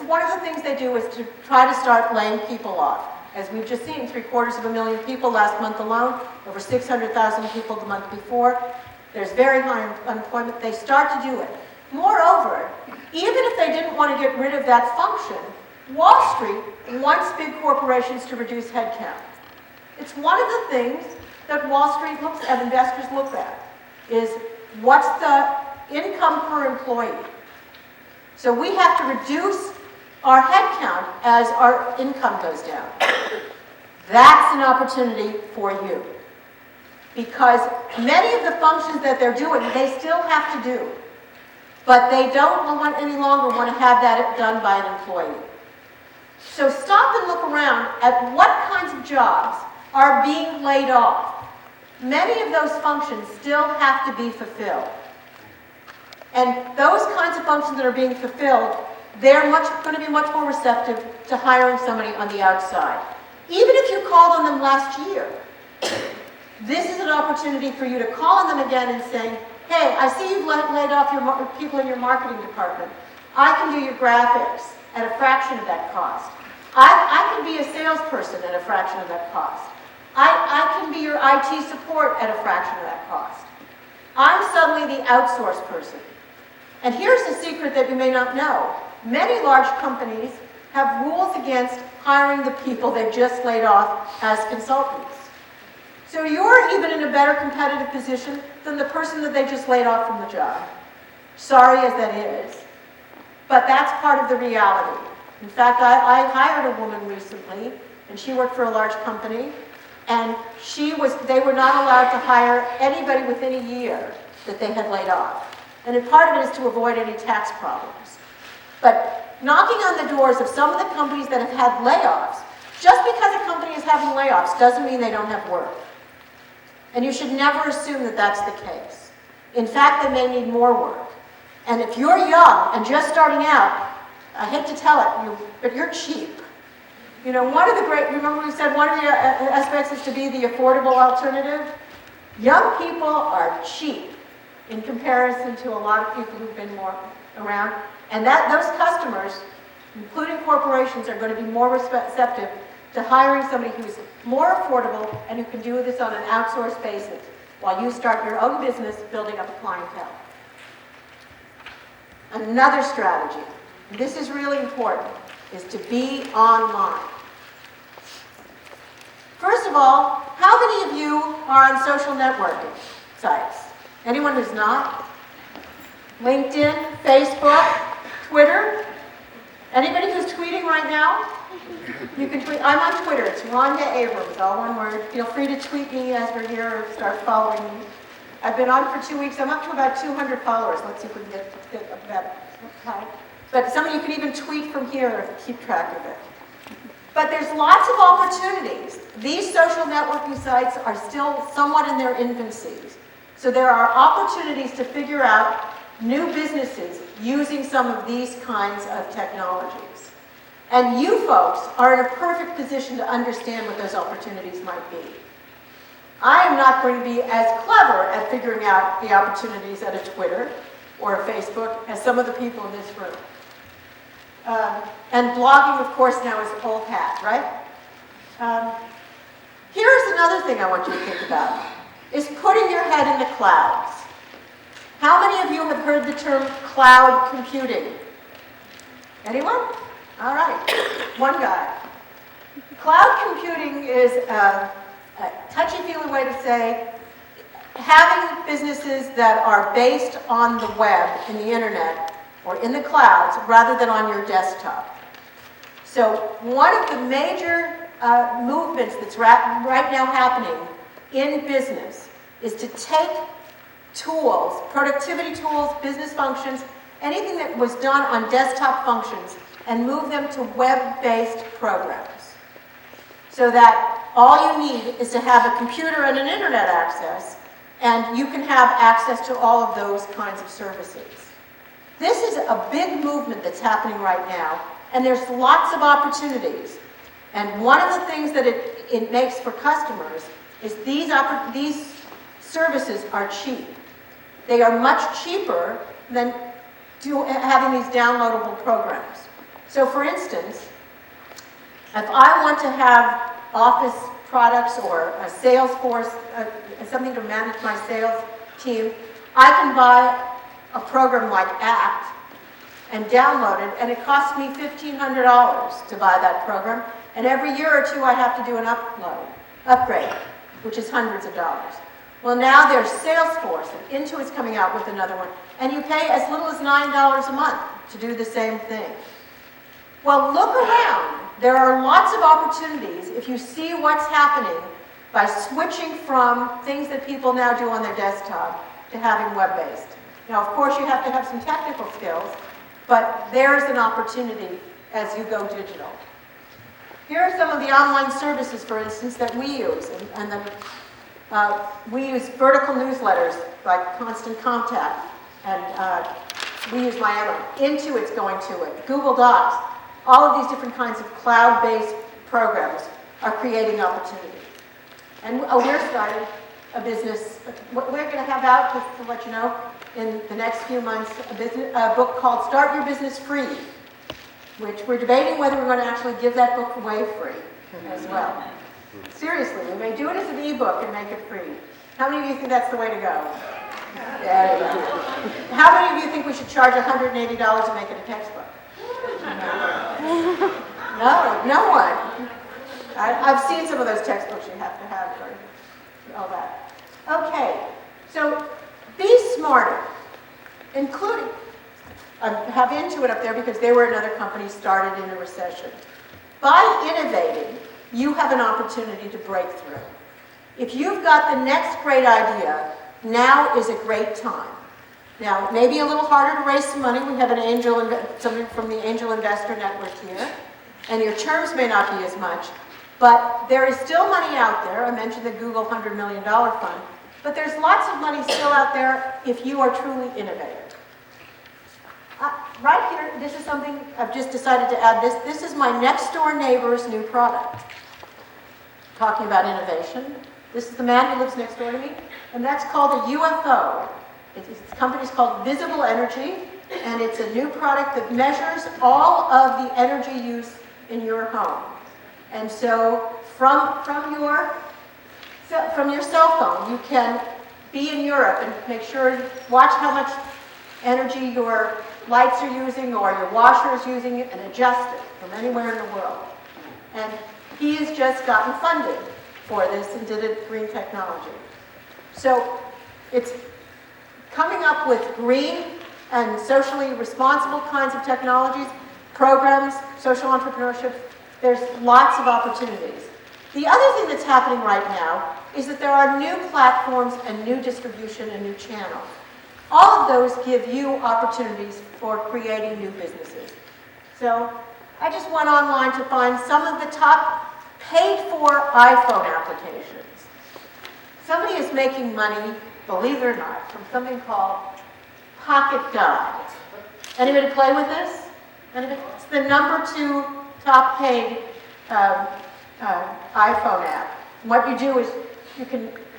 one of the things they do is to try to start laying people off. As we've just seen, 750,000 people last month alone, over 600,000 people the month before. There's very high unemployment. They start to do it. Moreover, even if they didn't want to get rid of that function, Wall Street wants big corporations to reduce headcount. It's one of the things that Wall Street looks at, investors look at, is what's the income per employee. So we have to reduce our headcount as our income goes down. That's an opportunity for you. Because many of the functions that they're doing, they still have to do. But they don't any longer want to have that done by an employee. So stop and look around at what kinds of jobs are being laid off. Many of those functions still have to be fulfilled. And those kinds of functions that are being fulfilled, they're going to be much more receptive to hiring somebody on the outside. Even if you called on them last year, this is an opportunity for you to call on them again and say, hey, I see you've laid off your people in your marketing department. I can do your graphics at a fraction of that cost. I can be a salesperson at a fraction of that cost. I can be your IT support at a fraction of that cost. I'm suddenly the outsourced person. And here's the secret that you may not know. Many large companies have rules against hiring the people they've just laid off as consultants. So you're even in a better competitive position than the person that they just laid off from the job. Sorry as that is, but that's part of the reality. In fact, I hired a woman recently, and she worked for a large company, and they were not allowed to hire anybody within a year that they had laid off. And part of it is to avoid any tax problems. But knocking on the doors of some of the companies that have had layoffs, just because a company is having layoffs doesn't mean they don't have work. And you should never assume that that's the case. In fact, they may need more work. And if you're young and just starting out, I hate to tell it, but you're cheap. You know, remember we said one of the aspects is to be the affordable alternative? Young people are cheap in comparison to a lot of people who've been more around. And those customers, including corporations, are going to be more receptive to hiring somebody who's more affordable and who can do this on an outsourced basis while you start your own business building up a clientele. Another strategy, and this is really important, is to be online. First of all, how many of you are on social networking sites? Anyone who's not? LinkedIn, Facebook, Twitter? Anybody who's tweeting right now? You can tweet. I'm on Twitter. It's Rhonda Abrams, all one word. Feel free to tweet me as we're here or start following me. I've been on for 2 weeks. I'm up to about 200 followers. Let's see if we can get that high. But some of you can even tweet from here if you keep track of it. But there's lots of opportunities. These social networking sites are still somewhat in their infancies. So there are opportunities to figure out new businesses using some of these kinds of technologies. And you folks are in a perfect position to understand what those opportunities might be. I am not going to be as clever at figuring out the opportunities at a Twitter or a Facebook as some of the people in this room. And blogging, of course, now is old hat, right? Here's another thing I want you to think about, is putting your head in the clouds. How many of you have heard the term cloud computing? Anyone? All right, one guy. Cloud computing is a touchy-feely way to say having businesses that are based on the web, in the internet, or in the clouds, rather than on your desktop. So one of the major movements that's right now happening in business is to take tools, productivity tools, business functions, anything that was done on desktop functions, and move them to web-based programs. So that all you need is to have a computer and an internet access, and you can have access to all of those kinds of services. This is a big movement that's happening right now, and there's lots of opportunities. And one of the things that it makes for customers is these services are cheap. They are much cheaper than having these downloadable programs. So for instance, if I want to have Office products or a sales force, something to manage my sales team, I can buy a program like ACT and download it, and it costs me $1,500 to buy that program. And every year or two, I have to do an upgrade, which is hundreds of dollars. Well, now there's Salesforce, and Intuit's coming out with another one, and you pay as little as $9 a month to do the same thing. Well, look around. There are lots of opportunities if you see what's happening by switching from things that people now do on their desktop to having web-based. Now, of course, you have to have some technical skills, but there's an opportunity as you go digital. Here are some of the online services, for instance, that we use. We use vertical newsletters like Constant Contact, and we use Miami. Intuit's going to it. Google Docs. All of these different kinds of cloud-based programs are creating opportunity. And we're starting a business. We're going to have out, just to let you know, in the next few months, a book called Start Your Business Free, which we're debating whether we're going to actually give that book away free as well. Seriously, we may do it as an ebook and make it free. How many of you think that's the way to go? Yeah, yeah. How many of you think we should charge $180 to make it a textbook? No, no one. I've seen some of those textbooks you have to have for all that. Okay, so be smarter, including, I have Intuit up there because they were another company started in a recession. By innovating, you have an opportunity to break through. If you've got the next great idea, now is a great time. Now, it may be a little harder to raise some money. We have somebody from the Angel Investor Network here, and your terms may not be as much, but there is still money out there. I mentioned the Google $100 million fund, but there's lots of money still out there if you are truly innovative. Right here, this is something I've just decided to add. This is my next door neighbor's new product. Talking about innovation. This is the man who lives next door to me, and that's called a UFO. The company's called Visible Energy, and it's a new product that measures all of the energy use in your home. And so from your cell phone, you can be in Europe and make sure, watch how much energy your lights are using or your washer is using and adjust it from anywhere in the world. And he has just gotten funded for this and did it green technology. So it's coming up with green and socially responsible kinds of technologies, programs, social entrepreneurship. There's lots of opportunities. The other thing that's happening right now is that there are new platforms and new distribution and new channels. All of those give you opportunities for creating new businesses. So I just went online to find some of the top paid-for iPhone applications. Somebody is making money, believe it or not, from something called Pocket Guide. Anybody play with this? Anybody? It's the #2 top paid iPhone app. What you do is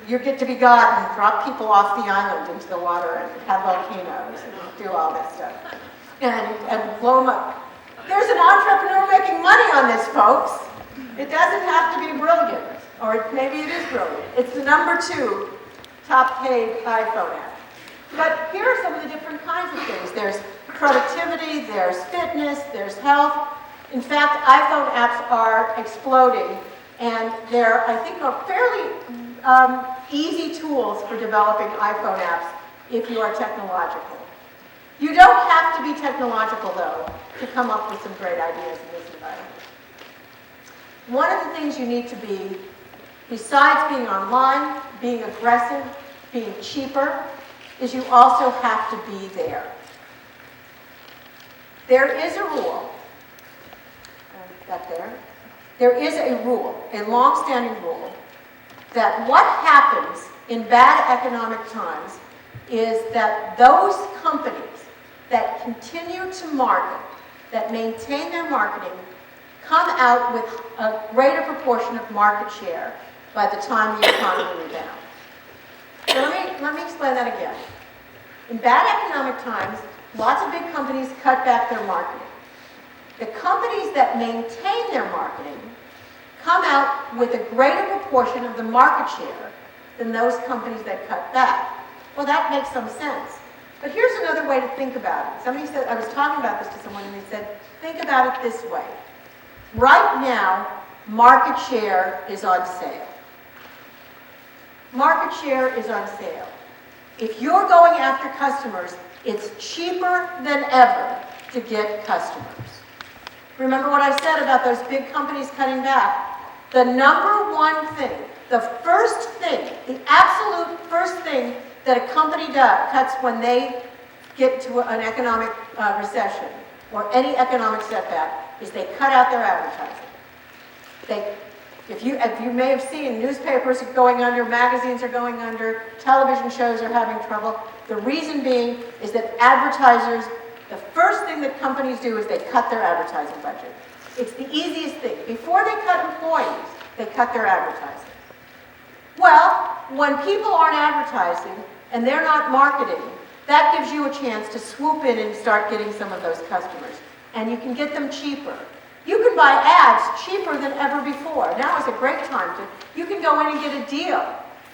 you get to be God and drop people off the island into the water and have volcanoes and do all this stuff and blow them up. There's an entrepreneur making money on this, folks. It doesn't have to be brilliant, or maybe it is brilliant. It's the #2 top paid iPhone app. But here are some of the different kinds of things. There's productivity, there's fitness, there's health. In fact, iPhone apps are exploding, and they're, I think, are fairly easy tools for developing iPhone apps if you are technological. You don't have to be technological, though, to come up with some great ideas in this environment. One of the things you need to be, besides being online, being aggressive, being cheaper, is you also have to be there. There is a rule. Back there. There is a rule, a long-standing rule, that what happens in bad economic times is that those companies that continue to market, that maintain their marketing, come out with a greater proportion of market share by the time the economy rebounds. So let me explain that again. In bad economic times, lots of big companies cut back their marketing. The companies that maintain their marketing come out with a greater proportion of the market share than those companies that cut back. Well, that makes some sense. But here's another way to think about it. Somebody said, I was talking about this to someone, and they said, think about it this way. Right now, market share is on sale. Market share is on sale. If you're going after customers, it's cheaper than ever to get customers. Remember what I said about those big companies cutting back? The #1 thing, the first thing, the absolute first thing that a company cuts when they get to an economic recession or any economic setback is they cut out their advertising. If you may have seen, newspapers are going under, magazines are going under, television shows are having trouble. The reason being is that advertisers, the first thing that companies do is they cut their advertising budget. It's the easiest thing. Before they cut employees, they cut their advertising. Well, when people aren't advertising and they're not marketing, that gives you a chance to swoop in and start getting some of those customers. And you can get them cheaper. You can buy ads cheaper than ever before. Now is a great time to, you can go in and get a deal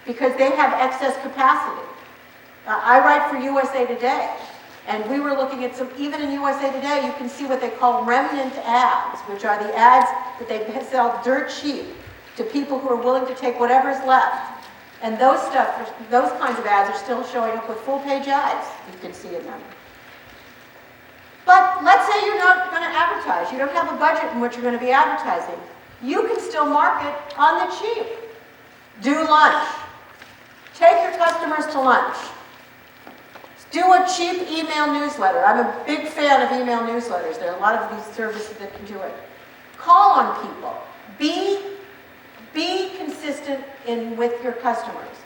because they have excess capacity. I write for USA Today, and we were looking at some, even in USA Today, you can see what they call remnant ads, which are the ads that they sell dirt cheap to people who are willing to take whatever's left. And those kinds of ads are still showing up with full-page ads, you can see in them. But let's say you're not going to advertise. You don't have a budget in which you're going to be advertising. You can still market on the cheap. Do lunch. Take your customers to lunch. Do a cheap email newsletter. I'm a big fan of email newsletters. There are a lot of these services that can do it. Call on people. Be consistent with your customers.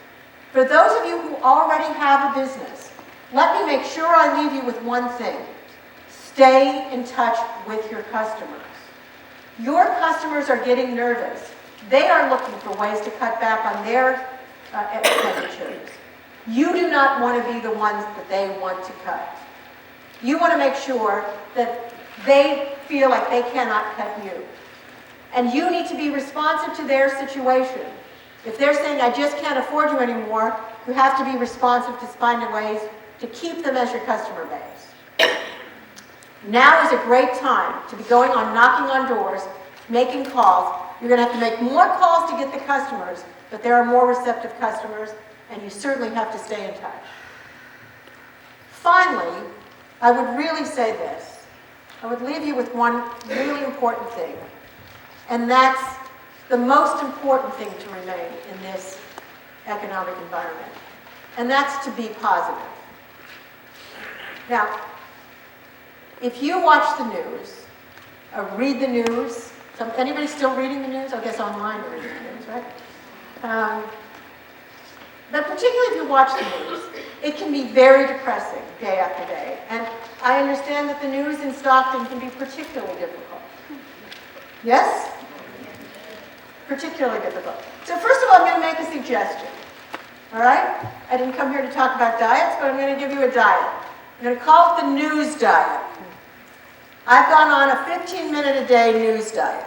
For those of you who already have a business, let me make sure I leave you with one thing. Stay in touch with your customers. Your customers are getting nervous. They are looking for ways to cut back on their expenditures. You do not want to be the ones that they want to cut. You want to make sure that they feel like they cannot cut you. And you need to be responsive to their situation. If they're saying, I just can't afford you anymore, you have to be responsive to finding ways to keep them as your customer base. Now is a great time to be going on, knocking on doors, making calls. You're going to have to make more calls to get the customers, but there are more receptive customers, and you certainly have to stay in touch. Finally, I would really say this. I would leave you with one really important thing, and that's the most important thing to remain in this economic environment, and that's to be positive. Now, if you watch the news, or read the news, anybody still reading the news? I guess online you're reading the news, right? But particularly if you watch the news, it can be very depressing day after day. And I understand that the news in Stockton can be particularly difficult. Yes? Particularly difficult. So first of all, I'm going to make a suggestion. All right? I didn't come here to talk about diets, but I'm going to give you a diet. I'm going to call it the news diet. I've gone on a 15-minute-a-day news diet.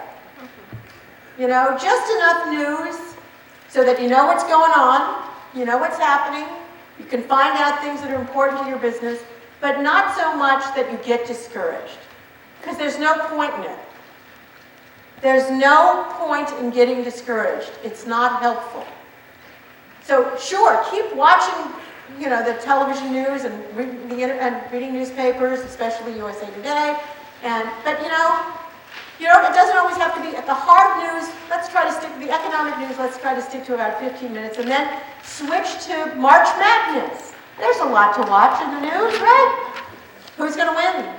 You know, just enough news so that you know what's going on, you know what's happening, you can find out things that are important to your business, but not so much that you get discouraged, because there's no point in it. There's no point in getting discouraged. It's not helpful. So sure, keep watching, you know, the television news and reading newspapers, especially USA Today. But you know, it doesn't always have to be at the hard news. Let's try to stick to the economic news. Let's try to stick to about 15 minutes, and then switch to March Madness. There's a lot to watch in the news, right? Who's going to win?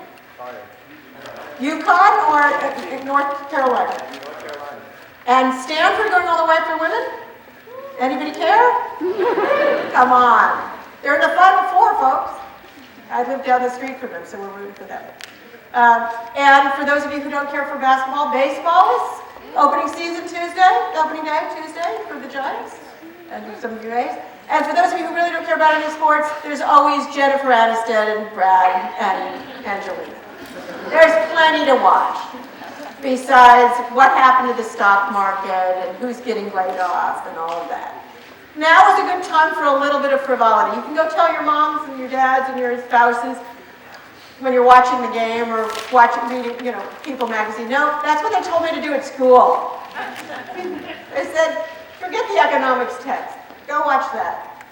UConn or North Carolina? And Stanford going all the way for women? Anybody care? Come on. They're in the Final Four, folks. I live down the street from them, so we're rooting for them. And for those of you who don't care for basketball, baseball is opening day Tuesday for the Giants, and some of you A's. And for those of you who really don't care about any sports, there's always Jennifer Aniston and Brad and Angelina. There's plenty to watch, besides what happened to the stock market and who's getting laid off and all of that. Now is a good time for a little bit of frivolity. You can go tell your moms and your dads and your spouses when you're watching the game or reading, People magazine. No, that's what they told me to do at school. They said, forget the economics text. Go watch that.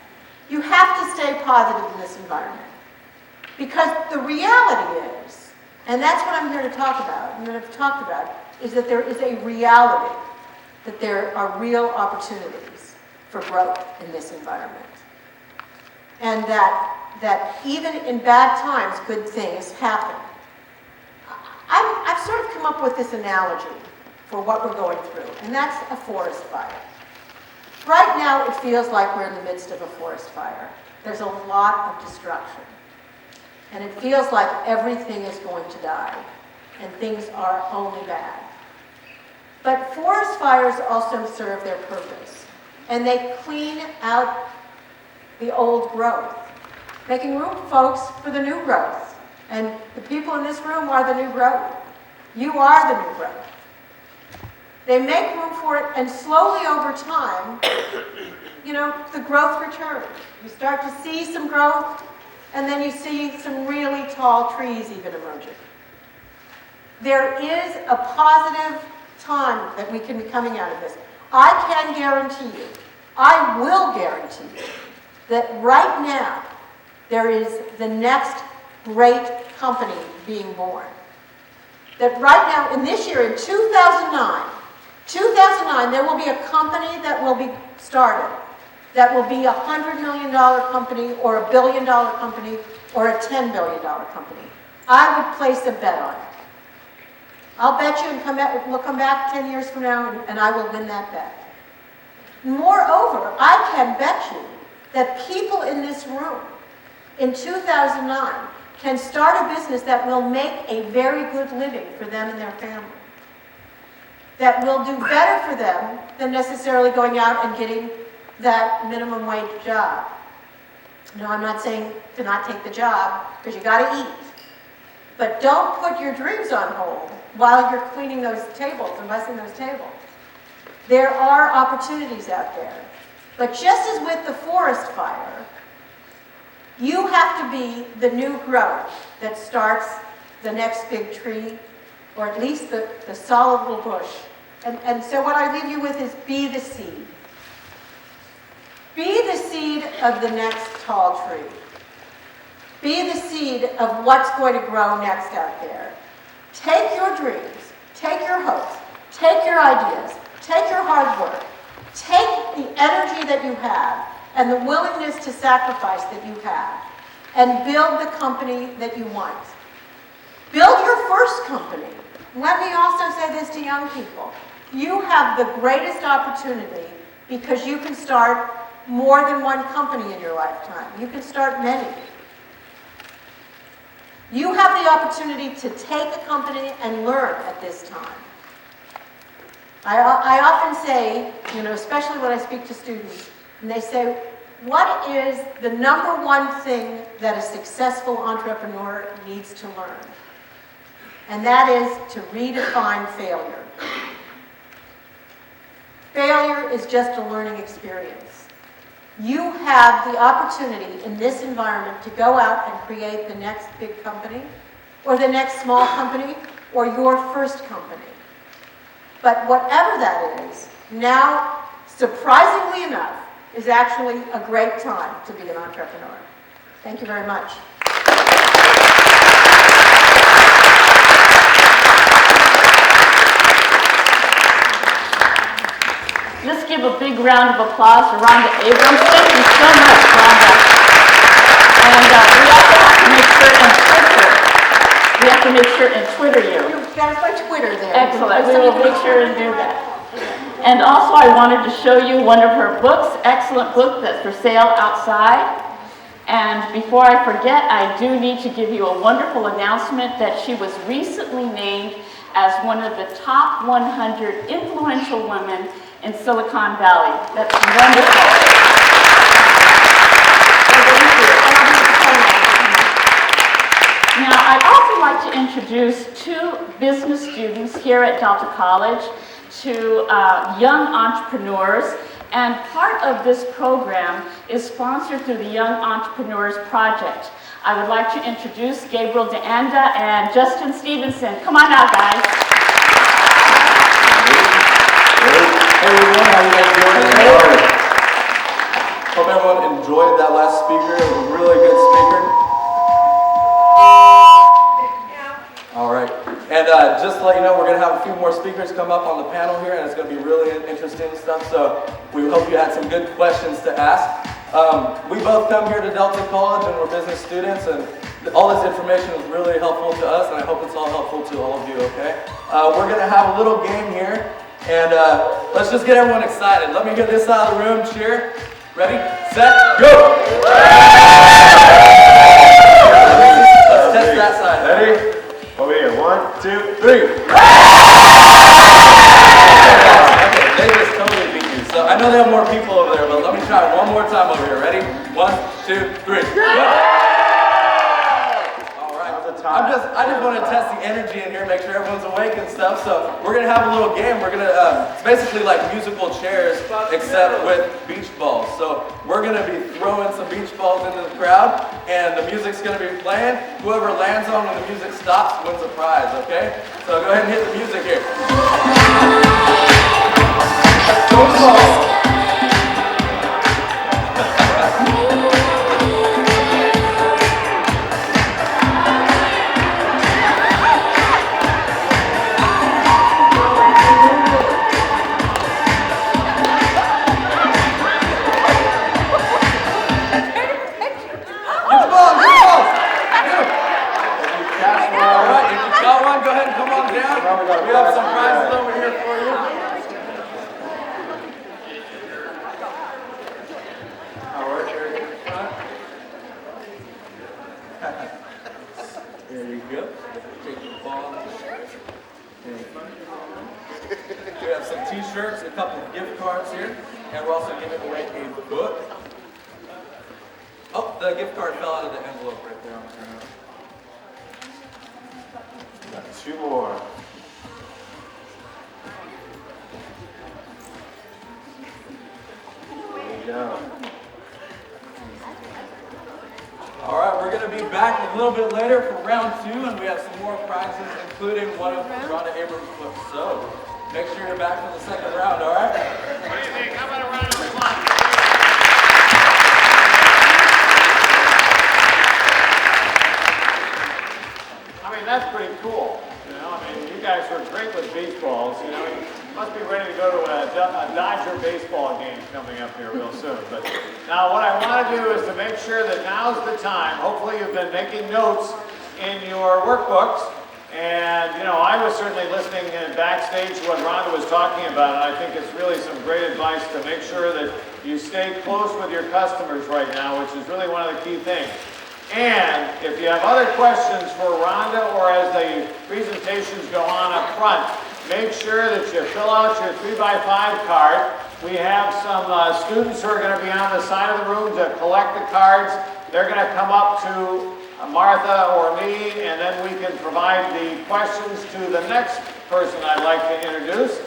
You have to stay positive in this environment. Because the reality is, and that's what I'm here to talk about, and that I've talked about, is that there is a reality, that there are real opportunities for growth in this environment. And that even in bad times, good things happen. I've sort of come up with this analogy for what we're going through, and that's a forest fire. Right now, it feels like we're in the midst of a forest fire. There's a lot of destruction. And it feels like everything is going to die, and things are only bad. But forest fires also serve their purpose, and they clean out the old growth, making room, folks, for the new growth. And the people in this room are the new growth. You are the new growth. They make room for it, and slowly over time, you know, the growth returns. You start to see some growth, and then you see some really tall trees even emerging. There is a positive time that we can be coming out of this. I can guarantee you, I will guarantee you, that right now, there is the next great company being born. That right now, in this year, in 2009, there will be a company that will be started that will be a $100 million company or a $1 billion company or a $10 billion company. I would place a bet on it. I'll bet you, and we'll come back 10 years from now, and I will win that bet. Moreover, I can bet you that people in this room in 2009 can start a business that will make a very good living for them and their family. That will do better for them than necessarily going out and getting that minimum wage job. No, I'm not saying to not take the job, because you got to eat. But don't put your dreams on hold while you're cleaning those tables and bussing those tables. There are opportunities out there. But just as with the forest fire, you have to be the new growth that starts the next big tree, or at least the solid little bush. And so what I leave you with is be the seed. Be the seed of the next tall tree. Be the seed of what's going to grow next out there. Take your dreams, take your hopes, take your ideas, take your hard work, take the energy that you have and the willingness to sacrifice that you have, and build the company that you want. Build your first company. Let me also say this to young people. You have the greatest opportunity because you can start more than one company in your lifetime. You can start many. You have the opportunity to take a company and learn at this time. I often say, you know, especially when I speak to students, and they say, what is the number one thing that a successful entrepreneur needs to learn? And that is to redefine failure. Failure is just a learning experience. You have the opportunity in this environment to go out and create the next big company, or the next small company, or your first company. But whatever that is, now, surprisingly enough, is actually a great time to be an entrepreneur. Thank you very much. Let's give a big round of applause for Rhonda Abrams. Thank you so much, Rhonda. And we also have to make sure and Twitter. We have to make sure and Twitter you. That's my Twitter there. Excellent. We will make sure and do that. And also, I wanted to show you one of her books, excellent book that's for sale outside. And before I forget, I do need to give you a wonderful announcement that she was recently named as one of the top 100 influential women in Silicon Valley. That's wonderful. Now, I'd also like to introduce two business students here at Delta College to young entrepreneurs, and part of this program is sponsored through the Young Entrepreneurs Project. I would like to introduce Gabriel DeAnda and Justin Stevenson. Come on out, guys. Hey everyone, how you guys doing? Hope everyone enjoyed that last speaker. It was a really good speaker. All right, and just to let you know, we're going to have a few more speakers come up on the panel here, and it's going to be really interesting stuff, so we hope you had some good questions to ask. We both come here to Delta College, and we're business students, and all this information was really helpful to us, and I hope it's all helpful to all of you, okay? We're gonna have a little game here, and let's just get everyone excited. Let me hear this side of the room cheer. Ready, set, go! Let's test that side. Ready? Over here. 1, 2, 3. Okay, they just totally beat you. So I know they have more people over there, but let me try one more time over here. Ready? 1, 2, 3. Go! I just want to test the energy in here, make sure everyone's awake and stuff. So we're gonna have a little game. We're gonna, it's basically like musical chairs, except with beach balls. So we're gonna be throwing some beach balls into the crowd, and the music's gonna be playing. Whoever lands on when the music stops wins a prize. Okay? So go ahead and hit the music here. Throw the ball. We have some prizes over here for you. All right, here in front. There you go. Take the ball. We have some t-shirts, a couple of gift cards here, and we're also giving away a book. Oh, the gift card fell out of the envelope right there. Got 2 more. Yeah. All right, we're going to be back a little bit later for round 2, and we have some more prizes, including one of Rhonda Abrams' books. So make sure you're back for the second round, all right? What do you think? How about a round of applause? I mean, that's pretty cool. You know, I mean, you guys were great with baseballs. You know, you must be ready to go to a Dodger baseball game coming up here real soon. But now what I want to do is to make sure that now's the time. Hopefully you've been making notes in your workbooks. And, you know, I was certainly listening in backstage to what Rhonda was talking about, and I think it's really some great advice to make sure that you stay close with your customers right now, which is really one of the key things. And if you have other questions for Rhonda or as the presentations go on up front, make sure that you fill out your 3x5 card. We have some students who are going to be on the side of the room to collect the cards. They're going to come up to Martha or me, and then we can provide the questions to the next person I'd like to introduce.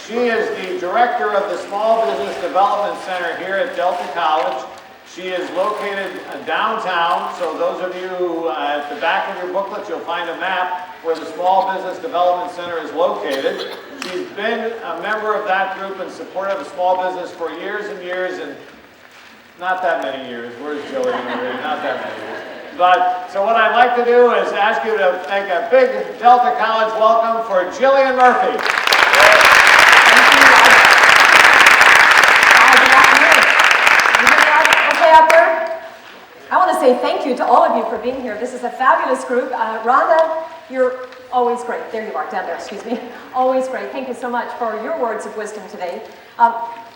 She is the director of the Small Business Development Center here at Delta College. She is located downtown, so those of you at the back of your booklet, you'll find a map where the Small Business Development Center is located. She's been a member of that group in support of small business for years and years, and not that many years. Where's Jillian over here? Not that many years. But, so what I'd like to do is ask you to make a big Delta College welcome for Jillian Murphy. I want to say thank you to all of you for being here. This is a fabulous group. Rhonda, you're always great. There you are, down there, excuse me. Always great. Thank you so much for your words of wisdom today.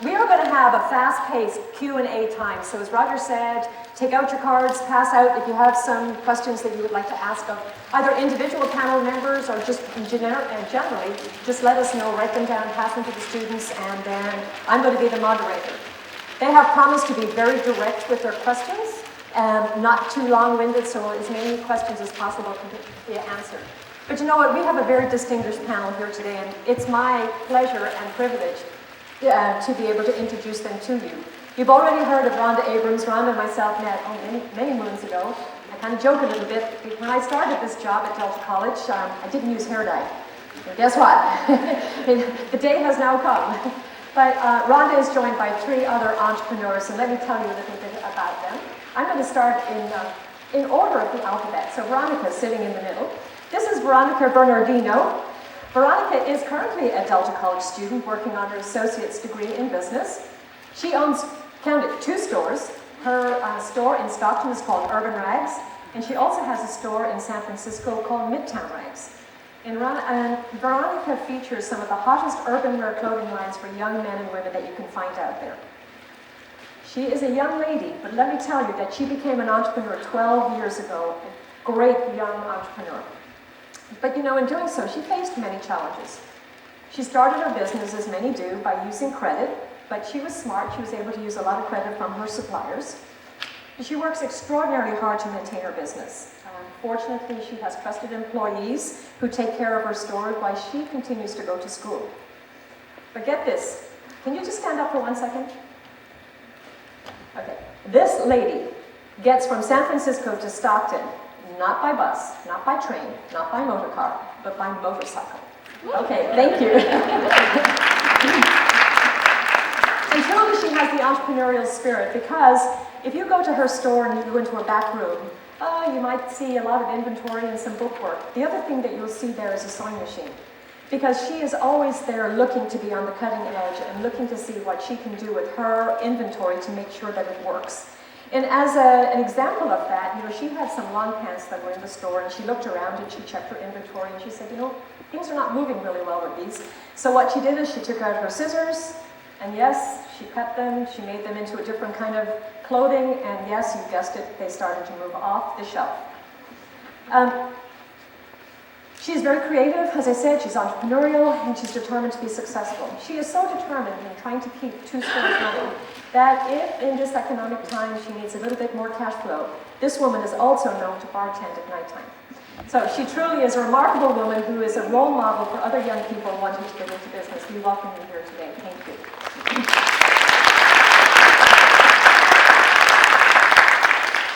We are going to have a fast-paced Q&A time. So as Roger said, take out your cards, pass out if you have some questions that you would like to ask of either individual panel members or just generally, just let us know, write them down, pass them to the students, and then I'm going to be the moderator. They have promised to be very direct with their questions, not too long-winded, so as many questions as possible can be answered. But you know what, we have a very distinguished panel here today, and it's my pleasure and privilege to be able to introduce them to you. You've already heard of Rhonda Abrams. Rhonda and myself met many moons ago. I kind of joke a little bit. When I started this job at Delta College, I didn't use hair dye. But guess what? The day has now come. But Rhonda is joined by 3 other entrepreneurs, and let me tell you a little bit about them. I'm going to start in order of the alphabet. So Veronica is sitting in the middle. This is Veronica Bernardino. Veronica is currently a Delta College student working on her associate's degree in business. She owns, count it, 2 stores. Her store in Stockton is called Urban Rags, And she also has a store in San Francisco called Midtown Rags. And Veronica features some of the hottest urban wear clothing lines for young men and women that you can find out there. She is a young lady, but let me tell you that she became an entrepreneur 12 years ago, a great young entrepreneur. But you know, in doing so, she faced many challenges. She started her business, as many do, by using credit, but she was smart. She was able to use a lot of credit from her suppliers. She works extraordinarily hard to maintain her business. Fortunately, she has trusted employees who take care of her store while she continues to go to school. But get this, can you just stand up for 1 second? Okay, this lady gets from San Francisco to Stockton, not by bus, not by train, not by motor car, but by motorcycle. Okay, thank you. And truly she has the entrepreneurial spirit, because if you go to her store and you go into a back room, you might see a lot of inventory and some bookwork. The other thing that you'll see there is a sewing machine, because she is always there looking to be on the cutting edge and looking to see what she can do with her inventory to make sure that it works. And as an example of that, you know, she had some long pants that were in the store, and she looked around and she checked her inventory and she said, you know, things are not moving really well with these. So what she did is she took out her scissors, and yes, she cut them, she made them into a different kind of clothing, and yes, you guessed it, they started to move off the shelf. She's very creative, as I said, she's entrepreneurial, and she's determined to be successful. She is so determined in trying to keep 2 stores running that if in this economic time she needs a little bit more cash flow, this woman is also known to bartend at nighttime. So she truly is a remarkable woman who is a role model for other young people wanting to get into business. We welcome you here today. Thank you.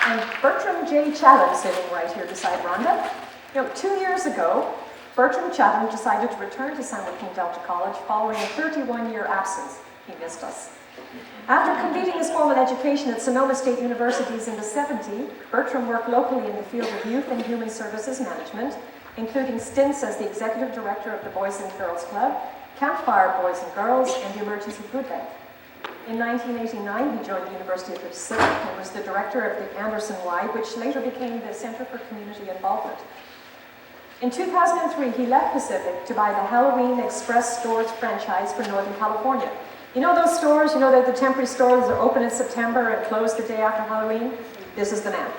And Bertram J. Chatham sitting right here beside Rhonda. You know, 2 years ago, Bertram Chatham decided to return to San Joaquin Delta College following a 31-year absence. He missed us. After completing his formal education at Sonoma State Universities in the 70s, Bertram worked locally in the field of youth and human services management, including stints as the executive director of the Boys and Girls Club, Campfire Boys and Girls, and the Emergency Food Bank. In 1989, he joined the University of the Pacific and was the director of the Anderson Y, which later became the Center for Community Involvement. In 2003, he left Pacific to buy the Halloween Express Stores franchise for Northern California. You know those stores, you know that the temporary stores are open in September and close the day after Halloween? This is the man.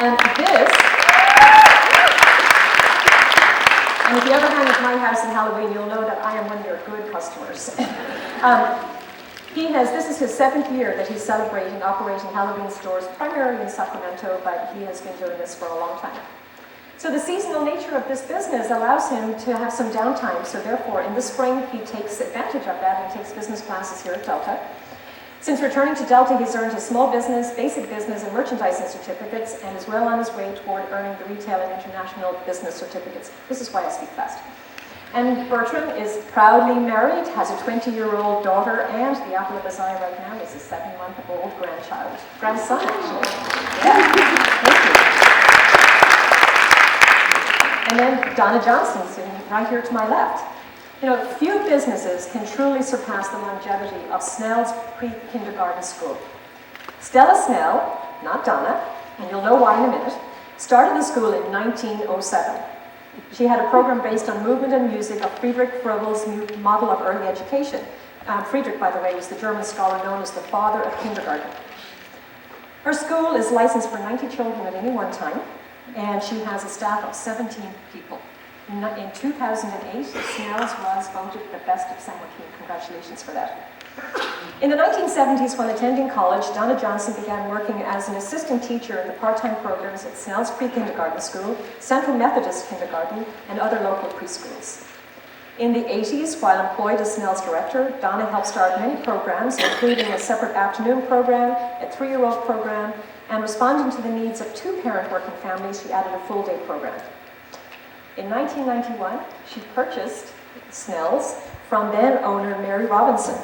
And if you ever hang at my house in Halloween, you'll know that I am one of your good customers. This is his 7th year that he's celebrating operating Halloween stores, primarily in Sacramento, but he has been doing this for a long time. So the seasonal nature of this business allows him to have some downtime. So therefore, in the spring, he takes advantage of that and takes business classes here at Delta. Since returning to Delta, he's earned his small business, basic business, and merchandising certificates, and is well on his way toward earning the retail and international business certificates. This is why I speak fast. And Bertram is proudly married, has a 20-year-old daughter, and the apple of his eye right now is a 7-month-old grandson, actually. Yeah, thank you. And then Donna Johnson sitting right here to my left. You know, few businesses can truly surpass the longevity of Snell's pre-kindergarten school. Stella Snell, not Donna, and you'll know why in a minute, started the school in 1907. She had a program based on movement and music of Friedrich Froebel's model of early education. Friedrich, by the way, was the German scholar known as the father of kindergarten. Her school is licensed for 90 children at any one time, and she has a staff of 17 people. In 2008, Snell's was voted the best of San Joaquin. Congratulations for that. In the 1970s, when attending college, Donna Johnson began working as an assistant teacher in the part-time programs at Snell's Pre-Kindergarten School, Central Methodist Kindergarten, and other local preschools. In the 80s, while employed as Snell's director, Donna helped start many programs, including a separate afternoon program, a 3-year-old program, and responding to the needs of 2 parent working families, she added a full-day program. In 1991, she purchased Snell's from then-owner Mary Robinson.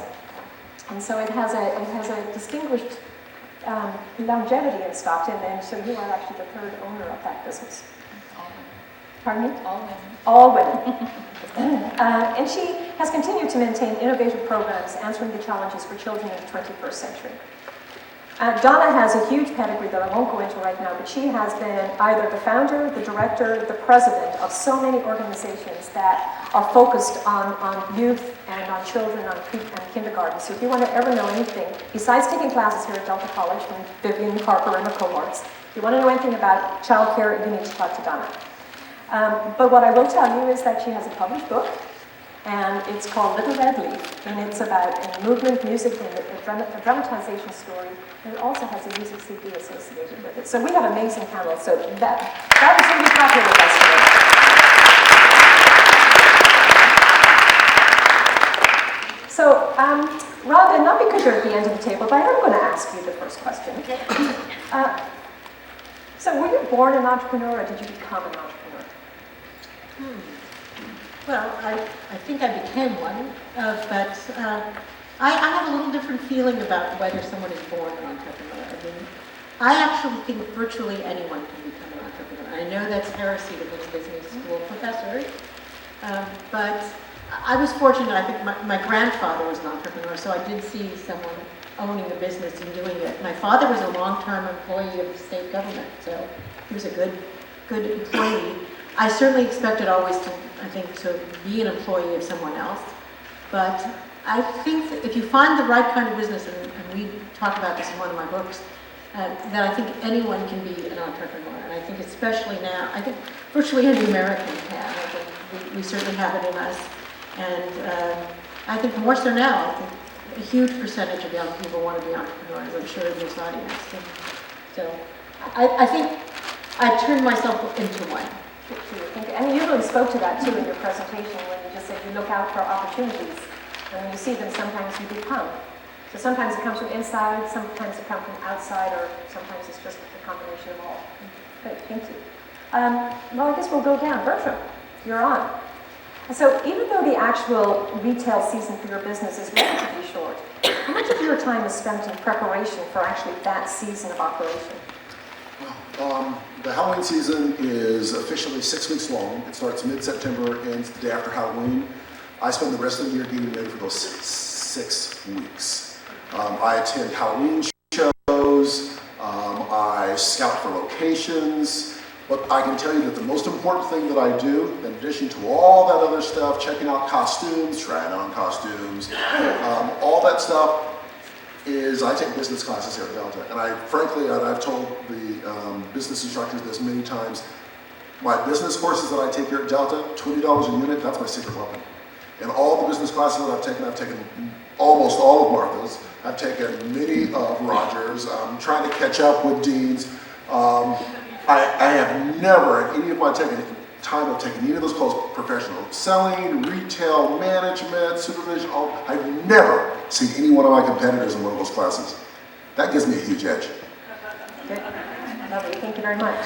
And so it has a distinguished longevity in Stockton, and so you are actually the 3rd owner of that business. Pardon me? All women. All women. And she has continued to maintain innovative programs answering the challenges for children in the 21st century. Donna has a huge pedigree that I won't go into right now, but she has been either the founder, the director, the president of so many organizations that are focused on youth and on children on pre and kindergarten. So if you want to ever know anything, besides taking classes here at Delta College from Vivian Harper and her cohorts, if you want to know anything about childcare, you need to talk to Donna. But what I will tell you is that she has a published book, and it's called Little Red Leaf, and it's about a movement, music, and a dramatization story, and it also has a music CD associated with it. So we have amazing panels, so that is really popular with us today. So, Rhonda, not because you're at the end of the table, but I am going to ask you the first question. So were you born an entrepreneur, or did you become an entrepreneur? Well, I think I became one, but I have a little different feeling about whether someone is born an entrepreneur. I mean, I actually think virtually anyone can become an entrepreneur. I know that's heresy to many business school professors, but I was fortunate. I think my grandfather was an entrepreneur, so I did see someone owning a business and doing it. My father was a long-term employee of the state government, so he was a good employee. I certainly expected always to, I think, to be an employee of someone else. But I think that if you find the right kind of business, and we talk about this in one of my books, that I think anyone can be an entrepreneur. And I think especially now, I think virtually any American can. I think we certainly have it in us. And I think more so now, I think a huge percentage of young people want to be entrepreneurs, I'm sure, in this audience. And so I think I turned myself into one. And you really spoke to that too in your presentation when you just said you look out for opportunities, and when you see them, sometimes you become. So sometimes it comes from inside, sometimes it comes from outside, or sometimes it's just a combination of all. Great, thank you. Well, I guess we'll go down. Bertram, you're on. So even though the actual retail season for your business is relatively short, how much of your time is spent in preparation for actually that season of operation? The Halloween season is officially 6 weeks long. It starts mid-September, ends the day after Halloween. I spend the rest of the year getting ready for those 6 weeks. I attend Halloween shows, I scout for locations, but I can tell you that the most important thing that I do, in addition to all that other stuff, checking out costumes, trying on costumes, all that stuff, is I take business classes here at Delta. And I've told the business instructors this many times, my business courses that I take here at Delta, $20 a unit, that's my secret weapon. And all the business classes that I've taken almost all of Martha's, I've taken many of Rogers, I'm trying to catch up with Dean's. I have never, in any of my time of taking any of those courses, professional selling, retail, management, supervision, I've never seen any one of my competitors in one of those classes. That gives me a huge edge. Good. Lovely. Thank you very much.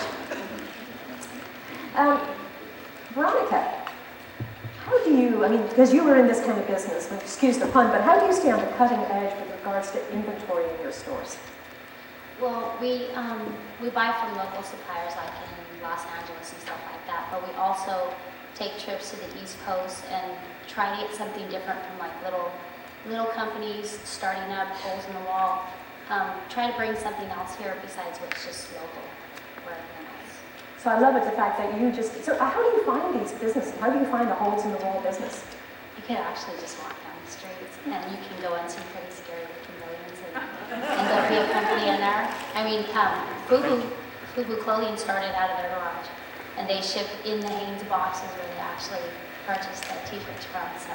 Veronica, how do you, because you were in this kind of business, excuse the pun, but how do you stay on the cutting edge with regards to inventory in your stores? Well, we buy from local suppliers like in Los Angeles and stuff like that, but we also take trips to the East Coast and try to get something different from like little companies starting up, holes in the wall. Try to bring something else here besides what's just local for everyone else. So I love it, the fact that you just, so how do you find these businesses? How do you find a holes in the wall business? You could actually just walk down the streets and you can go and see pretty scary looking buildings and there'll be a company in there. Fubu Clothing started out of their garage, and they ship in the Hanes boxes where they actually purchase the t-shirts from. So.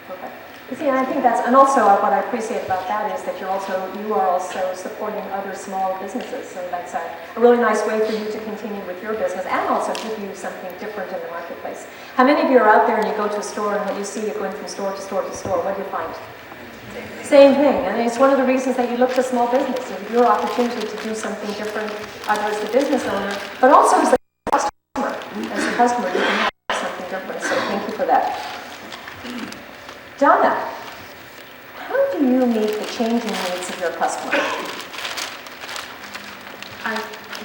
Perfect. You see, and I think that's, and also what I appreciate about that is that you are also supporting other small businesses. So that's a really nice way for you to continue with your business and also give you something different in the marketplace. How many of you are out there and you go to a store and what you see, you're going from store to store to store, what do you find? Same thing, and it's one of the reasons that you look for small business, your opportunity to do something different, either as the business owner, but also as the customer. As the customer, you can have something different, so thank you for that. Donna, how do you meet the changing needs of your customer?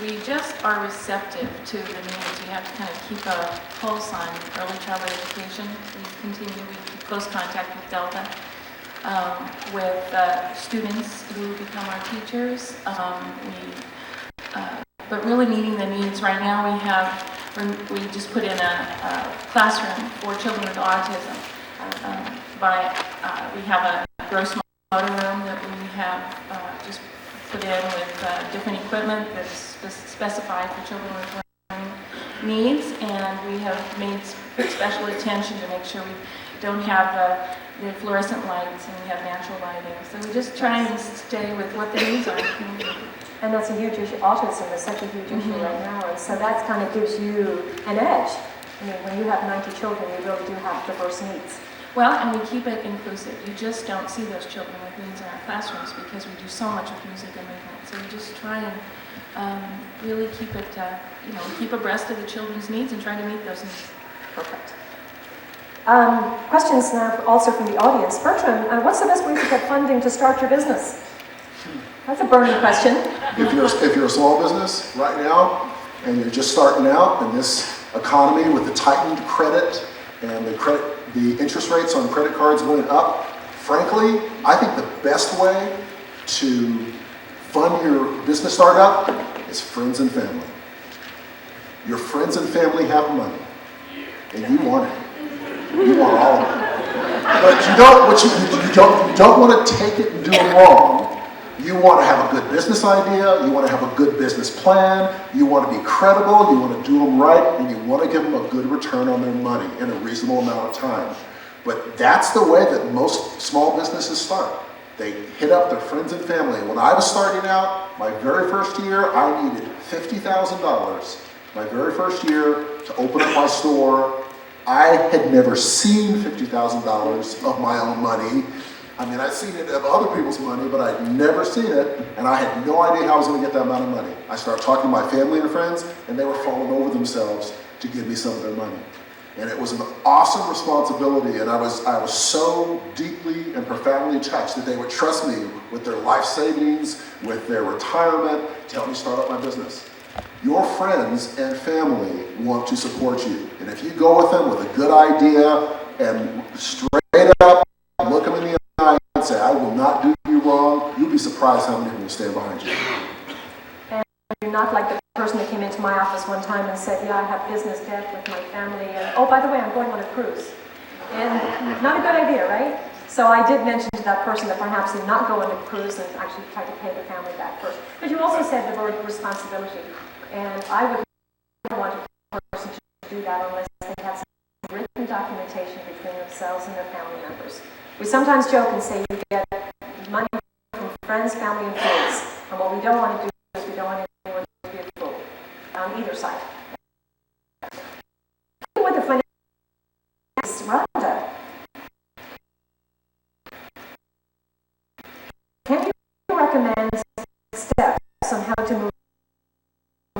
We just are receptive to the needs. We have to kind of keep a pulse on early childhood education. We keep close contact with Delta. with students who become our teachers. But really meeting the needs. Right now we just put in a classroom for children with autism. We have a gross motor room that we have just put in with different equipment that's specified for children with learning needs, and we have made special attention to make sure we don't have the fluorescent lights, and we have natural lighting. So we just try and stay with what the needs are in the community. And that's a huge issue. Autism is such a huge issue right now, and so that kind of gives you an edge. I mean, when you have 90 children, you really do have diverse needs. Well, and we keep it inclusive. You just don't see those children with needs in our classrooms because we do so much with music and movement. So we just try and really keep it, keep abreast of the children's needs and try to meet those needs. Perfect. Questions now also from the audience. Bertram, what's the best way to get funding to start your business? That's a burning question. If you're a small business right now and you're just starting out in this economy with the tightened credit and the interest rates on credit cards going up, frankly, I think the best way to fund your business startup is friends and family. Your friends and family have money, and you want it. You want all of it. But you don't want to take it and do it wrong. You want to have a good business idea, you want to have a good business plan, you want to be credible, you want to do them right, and you want to give them a good return on their money in a reasonable amount of time. But that's the way that most small businesses start. They hit up their friends and family. When I was starting out, my very first year, I needed $50,000. My very first year to open up my store. I had never seen $50,000 of my own money. I mean, I'd seen it of other people's money, but I'd never seen it, and I had no idea how I was going to get that amount of money. I started talking to my family and friends, and they were falling over themselves to give me some of their money. And it was an awesome responsibility, and I was so deeply and profoundly touched that they would trust me with their life savings, with their retirement, to help me start up my business. Your friends and family want to support you, and if you go with them with a good idea and straight up look them in the eye and say, I will not do you wrong, you'll be surprised how many people will stand behind you. And you're not like the person that came into my office one time and said, yeah, I have business debt with my family, and oh, by the way, I'm going on a cruise. And not a good idea, right? So I did mention to that person that perhaps he'd not go on a cruise and actually try to pay the family back first. But you also said the word responsibility. And I would never want a person to do that unless they have some written documentation between themselves and their family members. We sometimes joke and say you get money from friends, family, and kids. And what we don't want to do is we don't want anyone to be a fool on either side. With the finance, Rhonda, can you recommend steps on how to move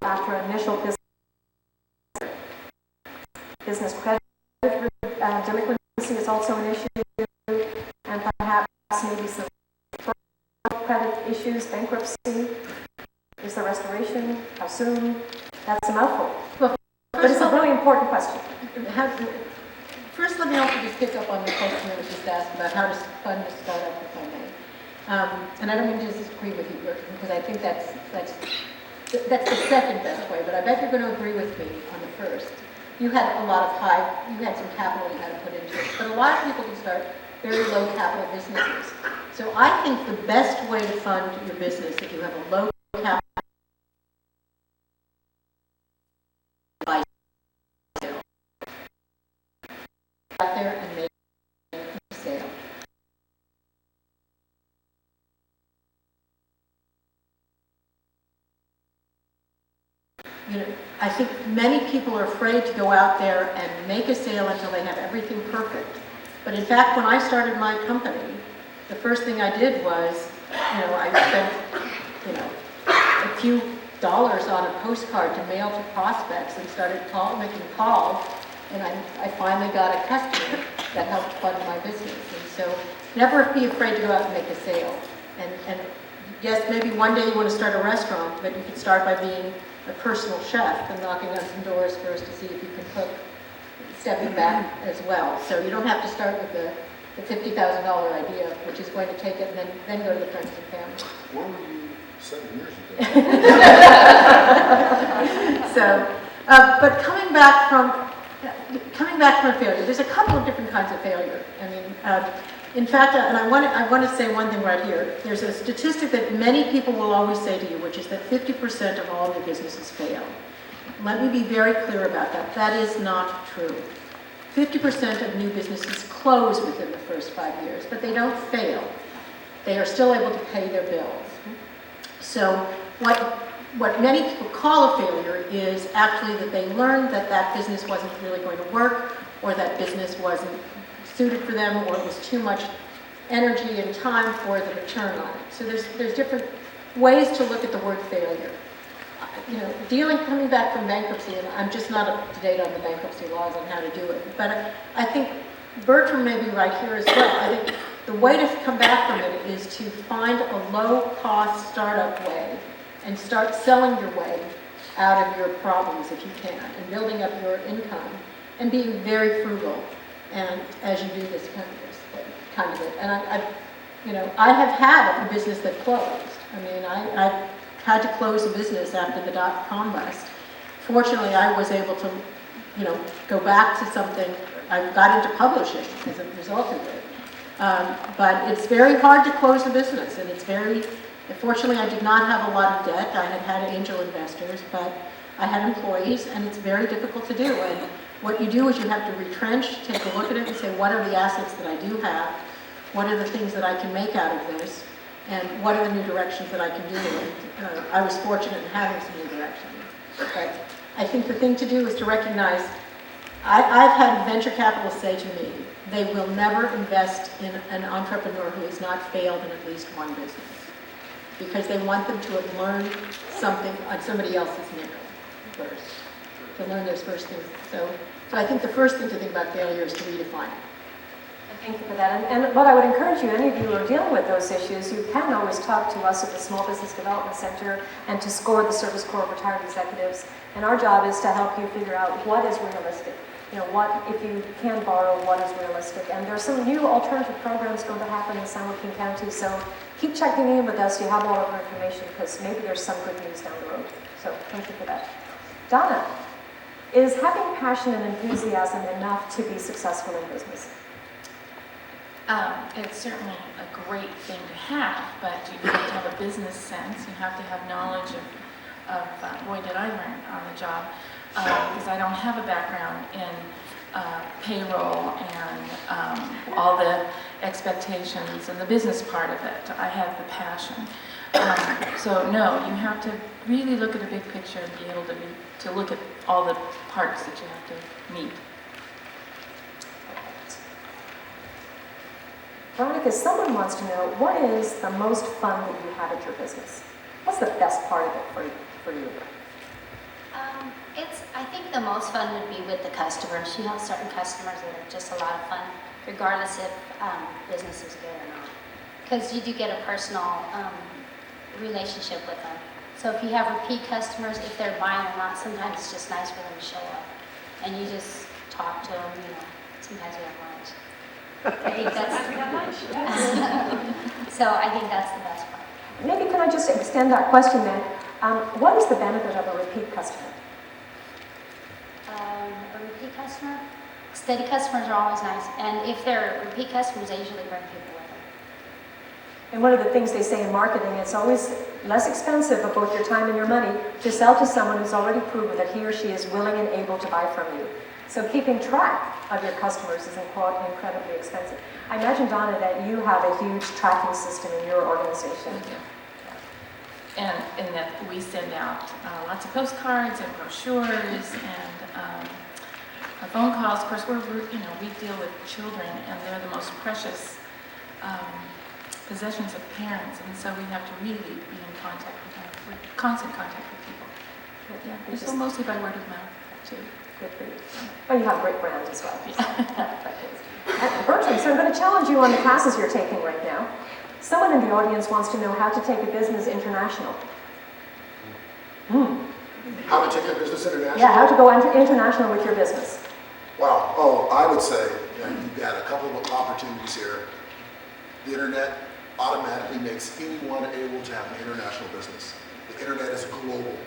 after initial business credit delinquency is also an issue, and perhaps maybe some credit issues, bankruptcy. Is there restoration? How soon? That's a mouthful. Well, but it's a really important question. First, let me also just pick up on the question that was just asked about how to fund a startup, if I may. And I don't mean to disagree with you, Bertram, because I think that's the second best way, but I bet you're going to agree with me on the first. You had some capital you had to put into it, but a lot of people can start very low capital businesses. So I think the best way to fund your business, if you have a low capital, buy sale. Out there and make a sale. You know, I think many people are afraid to go out there and make a sale until they have everything perfect. But in fact, when I started my company, the first thing I did was, I spent, a few dollars on a postcard to mail to prospects and started making calls, and I finally got a customer that helped fund my business. And so never be afraid to go out and make a sale. And yes, maybe one day you want to start a restaurant, but you can start by being a personal chef and knocking on some doors first to see if you can cook, stepping back as well. So you don't have to start with the $50,000 idea, which is going to take it and then go to the friends and family. Where were you 7 years ago? So, but coming back from a failure, there's a couple of different kinds of failure. I mean, in fact, and I want to say one thing right here. There's a statistic that many people will always say to you, which is that 50% of all new businesses fail. Let me be very clear about that. That is not true. 50% of new businesses close within the first 5 years, but they don't fail. They are still able to pay their bills. So what many people call a failure is actually that they learned that that business wasn't really going to work, or that business wasn't suited for them, or it was too much energy and time for the return on it. So there's different ways to look at the word failure. You know, coming back from bankruptcy, and I'm just not up to date on the bankruptcy laws on how to do it, but I think Bertram may be right here as well. I think the way to come back from it is to find a low-cost startup way and start selling your way out of your problems if you can, and building up your income, and being very frugal, and as you do this kind of it. And I have had a business that closed. I mean, I had to close a business after the dot-com bust. Fortunately, I was able to, go back to something. I got into publishing as a result of it. But it's very hard to close a business, and fortunately, I did not have a lot of debt. I had angel investors, but I had employees, and it's very difficult to do. And what you do is you have to retrench, take a look at it, and say, what are the assets that I do have? What are the things that I can make out of this? And what are the new directions that I can do? And I was fortunate in having some new directions. But I think the thing to do is to recognize, I've had venture capitalists say to me, they will never invest in an entrepreneur who has not failed in at least one business, because they want them to have learned something on somebody else's nickel first, to learn those first things. So I think the first thing to think about failure is to redefine it. Thank you for that. And what I would encourage you, any of you who are dealing with those issues, you can always talk to us at the Small Business Development Center and to SCORE, the Service Corps of Retired Executives. And our job is to help you figure out what is realistic. What, if you can borrow, what is realistic. And there are some new alternative programs going to happen in San Joaquin County, so keep checking in with us. You have all of our information, because maybe there's some good news down the road. So thank you for that. Donna, is having passion and enthusiasm enough to be successful in business? It's certainly a great thing to have, but you have to have a business sense. You have to have knowledge of boy, did I learn on the job, because I don't have a background in payroll and all the expectations and the business part of it. I have the passion. So no, you have to really look at a big picture and be able to look at all the parts that you have to meet. Veronica, someone wants to know, what is the most fun that you have at your business? What's the best part of it for you? I think the most fun would be with the customers. You have certain customers that are just a lot of fun, regardless if business is good or not. Because you do get a personal relationship with them. So if you have repeat customers, if they're buying or not, sometimes it's just nice for them to show up. And you just talk to them, sometimes we have lunch. I think that's, so I think that's the best part. Maybe can I just extend that question then? What is the benefit of a repeat customer? A repeat customer? Steady customers are always nice. And if they're repeat customers, they usually bring people with them. And one of the things they say in marketing, it's always less expensive of both your time and your money to sell to someone who's already proven that he or she is willing and able to buy from you. So keeping track of your customers is incredibly expensive. I imagine, Donna, that you have a huge tracking system in your organization. And that we send out lots of postcards and brochures and phone calls. Of course, we deal with children, and they're the most precious possessions of parents, and so we have to really be in contact with them, constant contact with people. But yeah, it's mostly by word of mouth too. Good for you. Oh, you have a great brand as well. Bertram, so I'm going to challenge you on the classes you're taking right now. Someone in the audience wants to know how to take a business international. How to take a business international? Yeah, how to go international with your business. Wow. Oh, I would say that you've got a couple of opportunities here. The internet automatically makes anyone able to have an international business. The internet is global.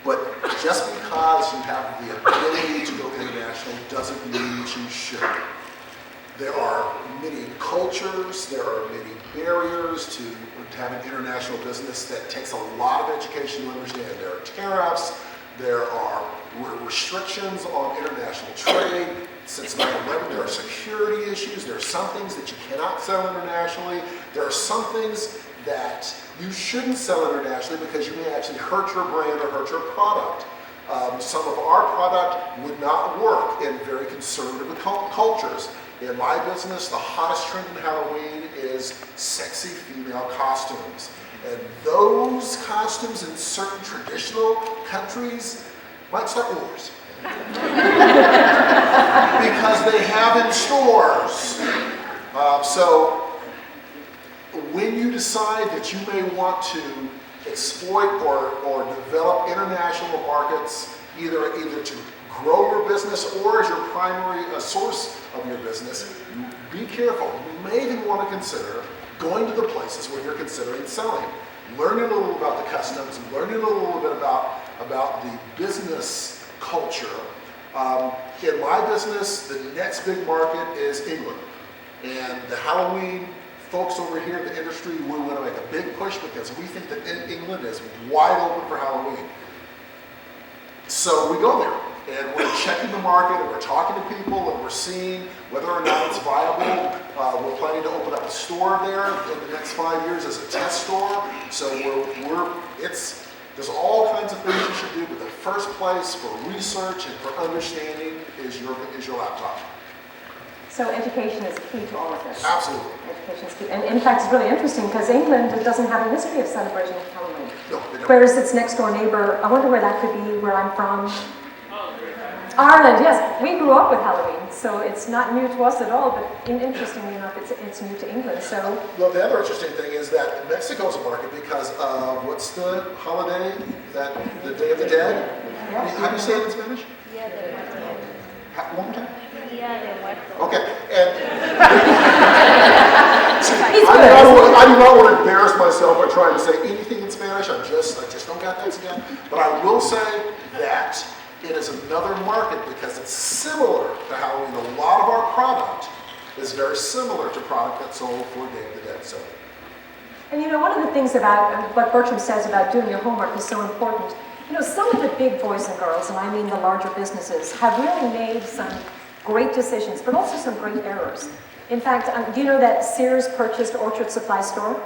But just because you have the ability to go international doesn't mean that you should. There are many cultures, there are many barriers to have an international business that takes a lot of education to understand. There are tariffs, there are restrictions on international trade. Since 9/11, there are security issues. There are some things that you cannot sell internationally. There are some things that you shouldn't sell internationally because you may actually hurt your brand or hurt your product. Some of our product would not work in very conservative cultures. In my business, the hottest trend in Halloween is sexy female costumes. And those costumes in certain traditional countries might start wars. Because they have in stores. So when you decide that you may want to exploit or develop international markets, either to grow your business or as your primary source of your business, be careful. You may even want to consider going to the places where you're considering selling. Learning a little about the customs, learning a little bit about the business culture. In my business, the next big market is England. And the Halloween folks over here in the industry, we want to make a big push because we think that England is wide open for Halloween. So we go there and we're checking the market and we're talking to people and we're seeing whether or not it's viable. We're planning to open up a store there in the next 5 years as a test store. So there's all kinds of things you should do, but the first place for research and for understanding is your laptop. So education is key to all of this. Absolutely. Education is key. And in fact, it's really interesting because England doesn't have a history of celebrating Halloween. No, they don't. Whereas its next door neighbor, I wonder where that could be, where I'm from. Ireland, yes. We grew up with Halloween, so it's not new to us at all, but interestingly enough, it's new to England. So, well, the other interesting thing is that Mexico's a market because of, what's the holiday, that the Day of the Dead? How do you say it in Spanish? Dia de Muertos. One more time? Dia de Muertos. Okay, and He's I do not want to embarrass myself by trying to say anything in Spanish. I just don't got that again. But I will say that it is another market because it's similar to Halloween. A lot of our product is very similar to product that's sold for Day of the Dead. So, and you know, one of the things about what Bertram says about doing your homework is so important. You know, some of the big boys and girls, and I mean the larger businesses, have really made some great decisions, but also some great errors. In fact, do you know that Sears purchased Orchard Supply Store?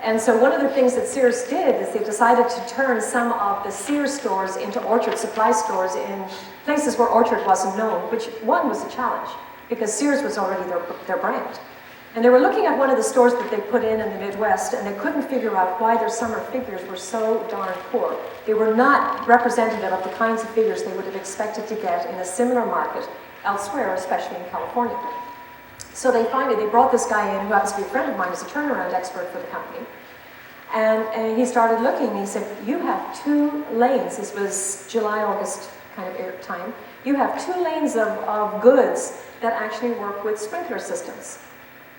And so one of the things that Sears did is they decided to turn some of the Sears stores into Orchard Supply stores in places where Orchard wasn't known, which one was a challenge because Sears was already their brand. And they were looking at one of the stores that they put in the Midwest, and they couldn't figure out why their summer figures were so darn poor. They were not representative of the kinds of figures they would have expected to get in a similar market elsewhere, especially in California. So they brought this guy in who happens to be a friend of mine, who's a turnaround expert for the company. And he started looking, and he said, you have 2 lanes. This was July, August kind of time. You have 2 lanes of goods that actually work with sprinkler systems.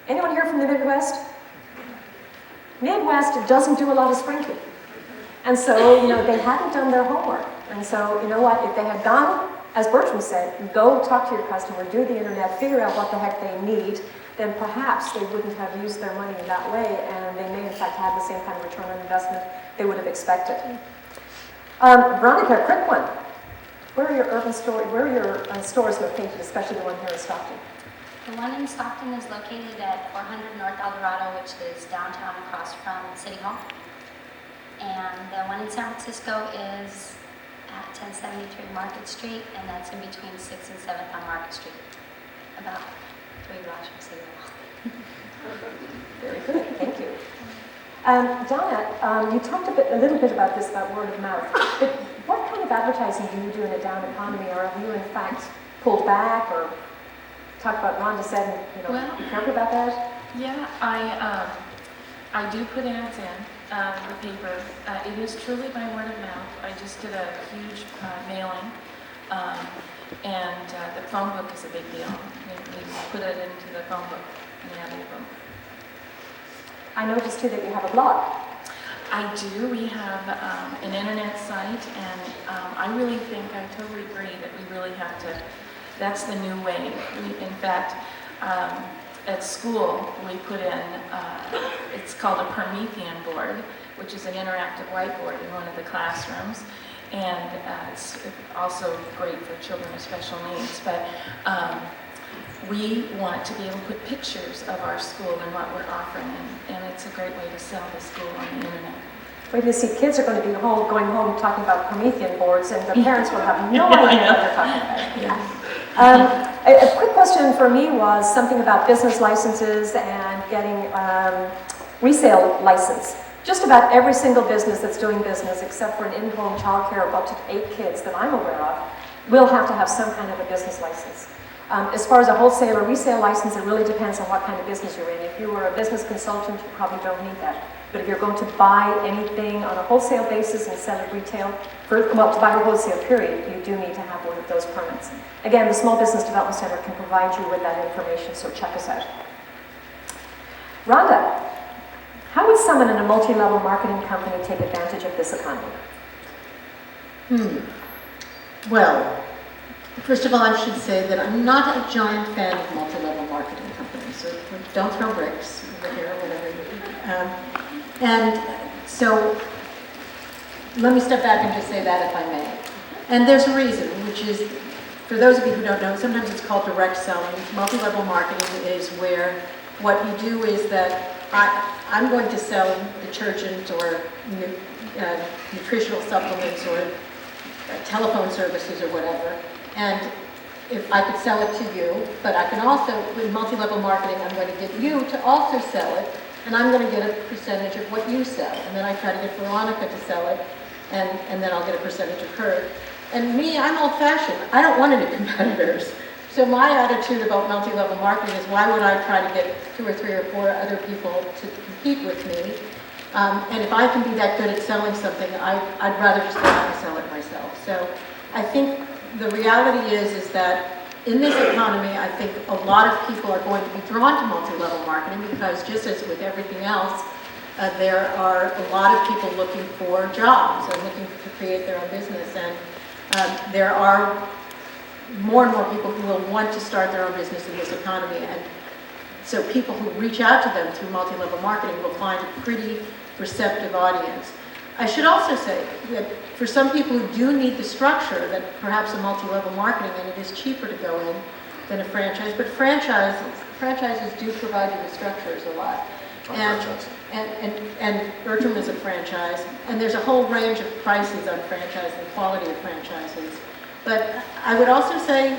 Anyone here from the Midwest? Midwest doesn't do a lot of sprinkling. And so, you know, they hadn't done their homework. And so, you know what, if they had gone, as Bertram said, go talk to your customer, do the internet, figure out what the heck they need, then perhaps they wouldn't have used their money in that way, and they may in fact have the same kind of return on investment they would have expected. Veronica, a quick one. Where are your stores located, especially the one here in Stockton? The one in Stockton is located at 400 North Eldorado, which is downtown across from City Hall. And the one in San Francisco is at 1073 Market Street, and that's in between 6th and 7th on Market Street, about 3 blocks from City Hall. Very good, thank you. Donna, you talked a little bit about this, about word of mouth, but what kind of advertising do you do in a down economy, or have you in fact pulled back, or talk about Rhonda said, you know, Well, be careful about that? Yeah, I do put ads in the paper. It is truly by word of mouth. I just did a huge mailing. phone book is a big deal. We put it into the phone book in the album. I noticed too that you have a blog. I do. We have an internet site, and I really think, I totally agree that we really have to, that's the new way. In fact, at school, we put in, it's called a Promethean board, which is an interactive whiteboard in one of the classrooms. And it's also great for children with special needs. But we want to be able to put pictures of our school and what we're offering, and it's a great way to sell the school on the internet. Wait till you see, kids are going to be going home talking about Promethean boards, and the parents will have no idea what they're talking about. Yeah. A quick question for me was something about business licenses and getting resale license. Just about every single business that's doing business, except for an in-home childcare of up to 8 kids that I'm aware of, will have to have some kind of a business license. As far as a wholesale or resale license, it really depends on what kind of business you're in. If you were a business consultant, you probably don't need that. But if you're going to buy anything on a wholesale basis and sell it retail, to buy a wholesale period, you do need to have one of those permits. Again, the Small Business Development Center can provide you with that information, so check us out. Rhonda, how would someone in a multi-level marketing company take advantage of this economy? Well, first of all, I should say that I'm not a giant fan of multi-level marketing companies, so don't throw bricks over here or whatever you do. And so, let me step back and just say that if I may. And there's a reason, which is, for those of you who don't know, sometimes it's called direct selling. Multi-level marketing is where what you do is that I'm going to sell detergent or nutritional supplements or telephone services or whatever. And if I could sell it to you, but I can also, with multi-level marketing, I'm going to get you to also sell it, and I'm going to get a percentage of what you sell. And then I try to get Veronica to sell it, and then I'll get a percentage of her. And me, I'm old-fashioned. I don't want any competitors. So my attitude about multi-level marketing is, why would I try to get 2 or 3 or 4 other people to compete with me? And if I can be that good at selling something, I'd rather just go out and sell it myself. So I think the reality is that in this economy, I think a lot of people are going to be drawn to multi-level marketing because, just as with everything else, there are a lot of people looking for jobs and looking to create their own business. And there are more and more people who will want to start their own business in this economy. And so people who reach out to them through multi-level marketing will find a pretty receptive audience. I should also say that for some people who do need the structure, that perhaps a multi-level marketing, and it is cheaper to go in than a franchise, but franchises do provide you with structures a lot. And Bertram is a franchise, and there's a whole range of prices on franchise and quality of franchises. But I would also say,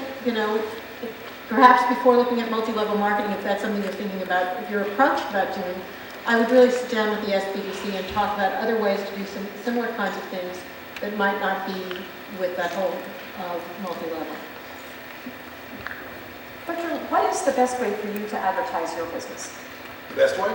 perhaps before looking at multi-level marketing, if that's something you're thinking about, if you're approached about doing, I would really sit down with the SBDC and talk about other ways to do some similar kinds of things that might not be with that whole multi-level. Bertram, what is the best way for you to advertise your business? The best way?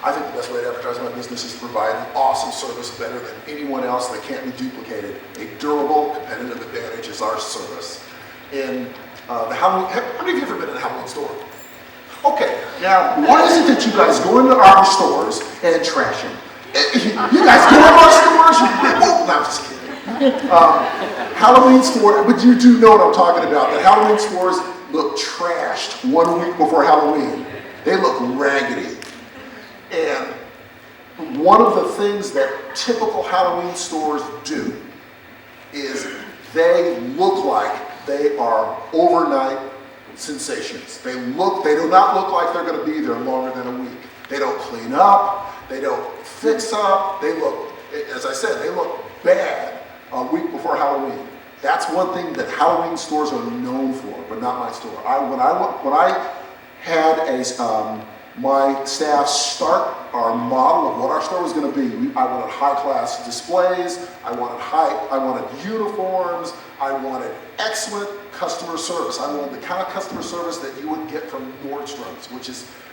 I think the best way to advertise my business is to provide an awesome service better than anyone else that can't be duplicated. A durable competitive advantage is our service. In the Halloween, how many of you have ever been in a Halloween store? Okay, now why is it that you guys go into our stores and trash them? You guys go into our stores? Oh, no, I'm just kidding. Halloween store, but you do know what I'm talking about. The Halloween stores look trashed 1 week before Halloween. They look raggedy. And one of the things that typical Halloween stores do is they look like they are overnight sensations. They do not look like they're going to be there longer than a week. They don't clean up, they don't fix up, they look, as I said, they look bad a week before Halloween. That's one thing that Halloween stores are known for, but not my store. When I had my staff start our model of what our store was going to be, I wanted high-class displays, I wanted uniforms, I wanted excellent customer service. I wanted the kind of customer service that you would get from Nordstrom's,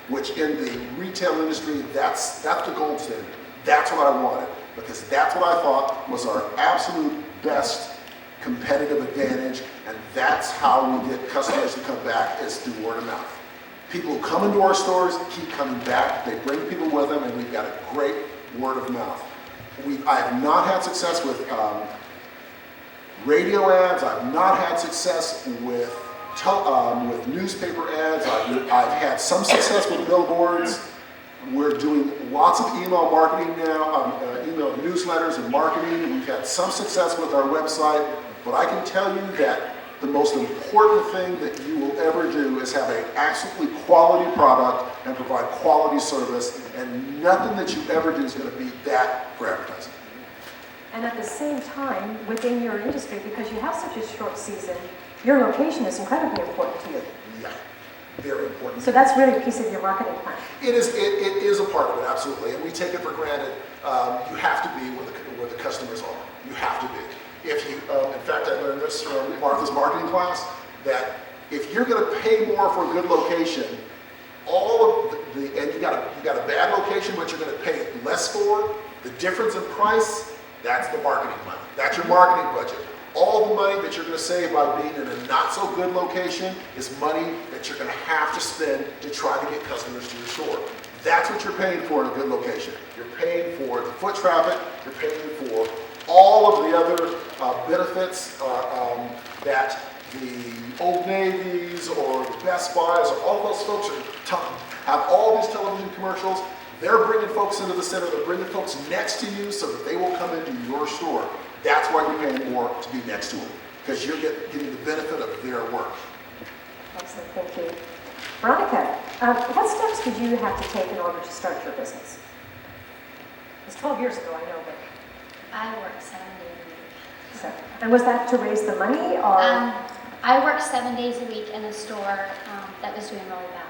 which in the retail industry, that's the gold standard. That's what I wanted, because that's what I thought was our absolute best competitive advantage, and that's how we get customers to come back, is through word of mouth. People who come into our stores keep coming back, they bring people with them, and we've got a great word of mouth. I have not had success with radio ads, I've not had success with newspaper ads, I've had some success with billboards. We're doing lots of email marketing now, email newsletters and marketing. We've had some success with our website, but I can tell you that the most important thing that you will ever do is have an absolutely quality product and provide quality service, and nothing that you ever do is going to beat that for advertising. And at the same time, within your industry, because you have such a short season, your location is incredibly important to you. Yeah, very important. So that's really a piece of your marketing plan. It is a part of it, absolutely, and we take it for granted. You have to be where the customers are. You have to be. If you, in fact, I learned this from Martha's marketing class, that if you're going to pay more for a good location, and you got a bad location, but you're going to pay less for, the difference in price, that's the marketing plan. That's your marketing budget. All the money that you're going to save by being in a not so good location is money that you're going to have to spend to try to get customers to your store. That's what you're paying for in a good location. You're paying for the foot traffic, you're paying for all of the other benefits that the Old Navies or the Best Buys or all those folks have all these television commercials. They're bringing folks into the center, they're bringing folks next to you so that they will come into your store. That's why you're paying more to be next to them, because you're getting the benefit of their work. Excellent, thank you. Veronica, what steps did you have to take in order to start your business? It was 12 years ago, I know, but... I work 7 days a week. So, and was that to raise the money, or...? I worked 7 days a week in a store that was doing really bad.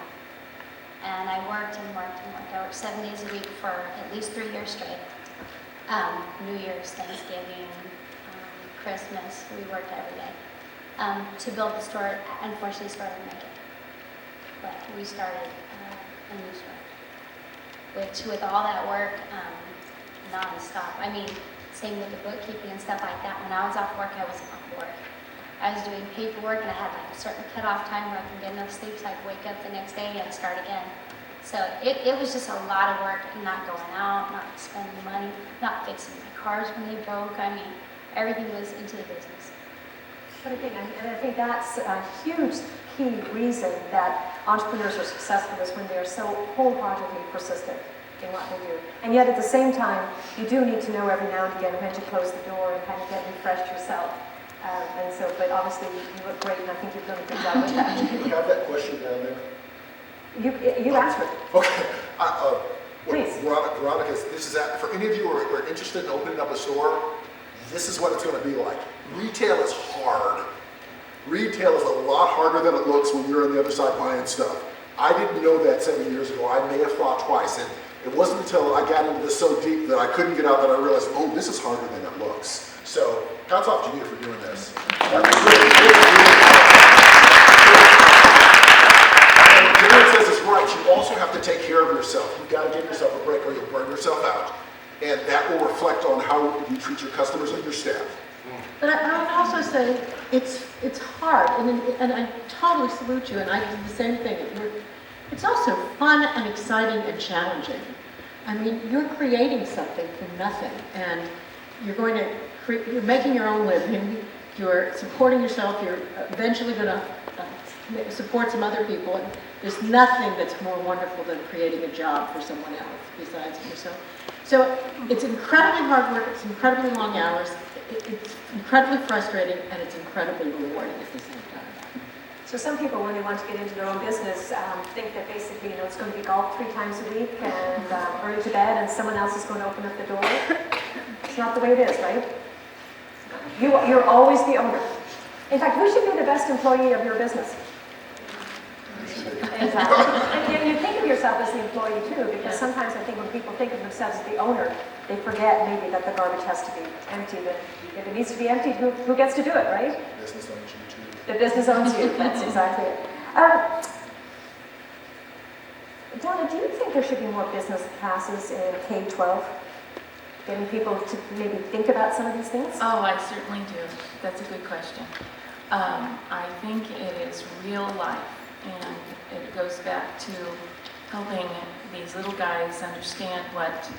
And I worked and worked and worked. I worked 7 days a week for at least 3 years straight. New Year's, Thanksgiving, Christmas, we worked every day. To build the store, unfortunately, the store didn't make it. But we started a new store, which with all that work, non-stop. I mean, same with the bookkeeping and stuff like that. When I was off work, I wasn't off work. I was doing paperwork, and I had like a certain cutoff time where I can get enough sleep so I could wake up the next day and start again. So it was just a lot of work, and not going out, not spending money, not fixing my cars when they broke. I mean, everything was into the business. But I think that's a huge key reason that entrepreneurs are successful, is when they're so wholeheartedly persistent in what they do. And yet at the same time, you do need to know every now and again when to close the door and kind of get refreshed yourself. But obviously you look great, and I think you've done a good job with that. Do you have that question down there? You answer it. Okay. Please. Veronica, for any of you who are interested in opening up a store, this is what it's going to be like. Retail is hard. Retail is a lot harder than it looks when you're on the other side buying stuff. I didn't know that 7 years ago. I may have thought twice, and it wasn't until I got into this so deep that I couldn't get out that I realized, oh, this is harder than it looks. So, hats off to you for doing this. Darren says it's right. You also have to take care of yourself. You've got to give yourself a break or you'll burn yourself out. And that will reflect on how you treat your customers and your staff. But I would also say it's hard, and I totally salute you, and I do the same thing. It's also fun and exciting and challenging. I mean, you're creating something from nothing, and you're making your own living, you're supporting yourself, you're eventually going to support some other people, and there's nothing that's more wonderful than creating a job for someone else besides yourself. So it's incredibly hard work, it's incredibly long hours, it's incredibly frustrating, and it's incredibly rewarding at the same time. So some people, when they want to get into their own business, think that basically, it's going to be golf 3 times a week and early to bed, and someone else is going to open up the door. It's not the way it is, right? You're always the owner. In fact, who should be the best employee of your business? Exactly. And you think of yourself as the employee too, because sometimes I think when people think of themselves as the owner, they forget maybe that the garbage has to be emptied. And if it needs to be emptied, who gets to do it, right? Business owns you too. The business owns you. That's exactly it. Donna, do you think there should be more business classes in K-12? Getting people to maybe think about some of these things? Oh, I certainly do. That's a good question. I think it is real life, and it goes back to helping these little guys understand what,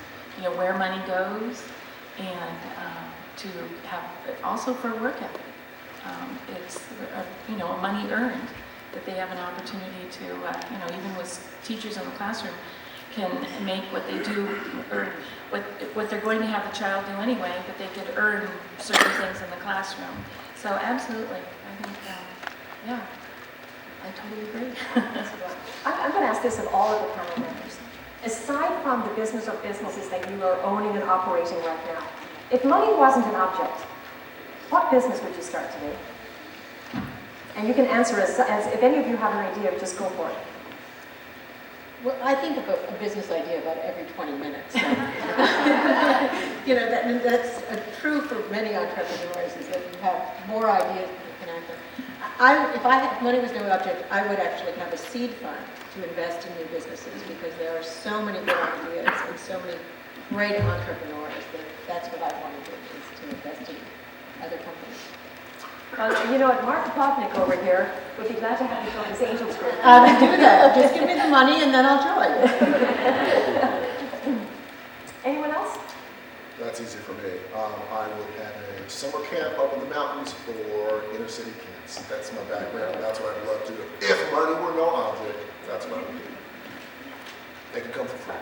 where money goes, and to have, also for work ethic. It's, money earned, that they have an opportunity to, even with teachers in the classroom, can make what they do, or what they're going to have the child do anyway, but they could earn certain things in the classroom. So absolutely, I think, yeah, I totally agree. I'm going to ask this of all of the panel members. Aside from the business or businesses that you are owning and operating right now, if money wasn't an object, what business would you start today? And you can answer as if any of you have an idea, just go for it. Well, I think of a business idea about every 20 minutes. So. That's true for many entrepreneurs, is that you have more ideas than you can act on. If money was no object, I would actually have a seed fund to invest in new businesses, because there are so many good ideas and so many great entrepreneurs that that's what I want to do, is to invest in other companies. You know what, Mark Popnik over here would be glad to have you join his Angels group. I would do that. Just give me the money and then I'll join. Anyone else? That's easy for me. I would have a summer camp up in the mountains for inner city kids. That's my background. That's what I'd love to do. If money were no object, that's what I would do. They can come for free.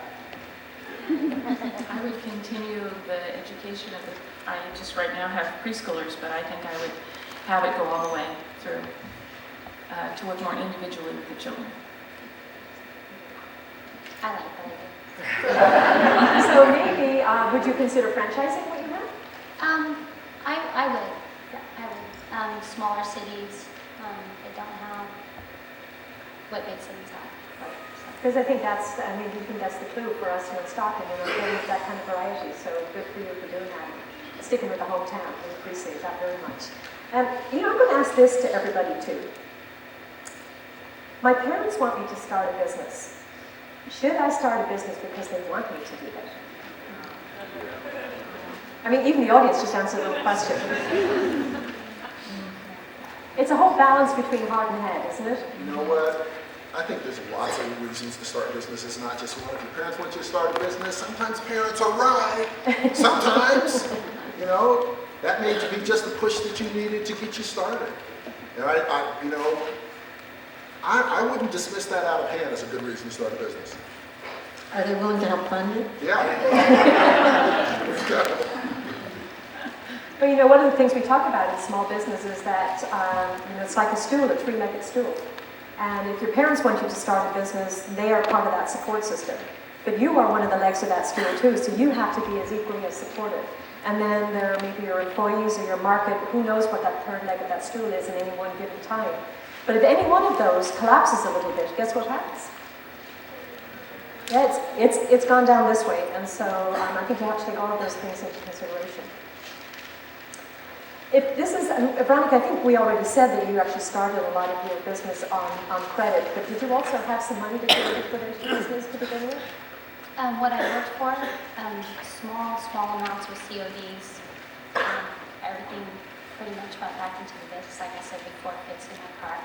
I would continue the education of I just right now have preschoolers, but I think I would have it go all the way through to work more individually with the children. I like that. So maybe, would you consider franchising what you have? I would. Yeah, I would. Smaller cities, they don't have what big cities have. Because I think that's the clue for us here in Stockton, getting that kind of variety. So good for you for doing that. Sticking with the hometown, we appreciate that very much. And I'm going to ask this to everybody too. My parents want me to start a business. Should I start a business because they want me to do that? I mean, even the audience just answered a little question. It's a whole balance between heart and head, isn't it? You know what? I think there's lots of reasons to start businesses, not just one. If your parents want you to start a business, sometimes parents are right. Sometimes, that may be just the push that you needed to get you started. And I wouldn't dismiss that out of hand as a good reason to start a business. Are they willing to help fund it? Yeah. But one of the things we talk about in small business is that it's like a stool, a three-legged stool. And if your parents want you to start a business, they are part of that support system. But you are one of the legs of that stool too, so you have to be as equally as supportive. And then there are maybe your employees or your market, who knows what that third leg of that stool is at any one given time. But if any one of those collapses a little bit, guess what happens? Yeah, it's gone down this way, and so I think you have to take all of those things into consideration. If this is, Veronica, I think we already said that you actually started a lot of your business on credit, but did you also have some money that you were put into business to begin with? What I worked for, small amounts with CODs. Everything pretty much went back into the business, like I said before, fixing my car.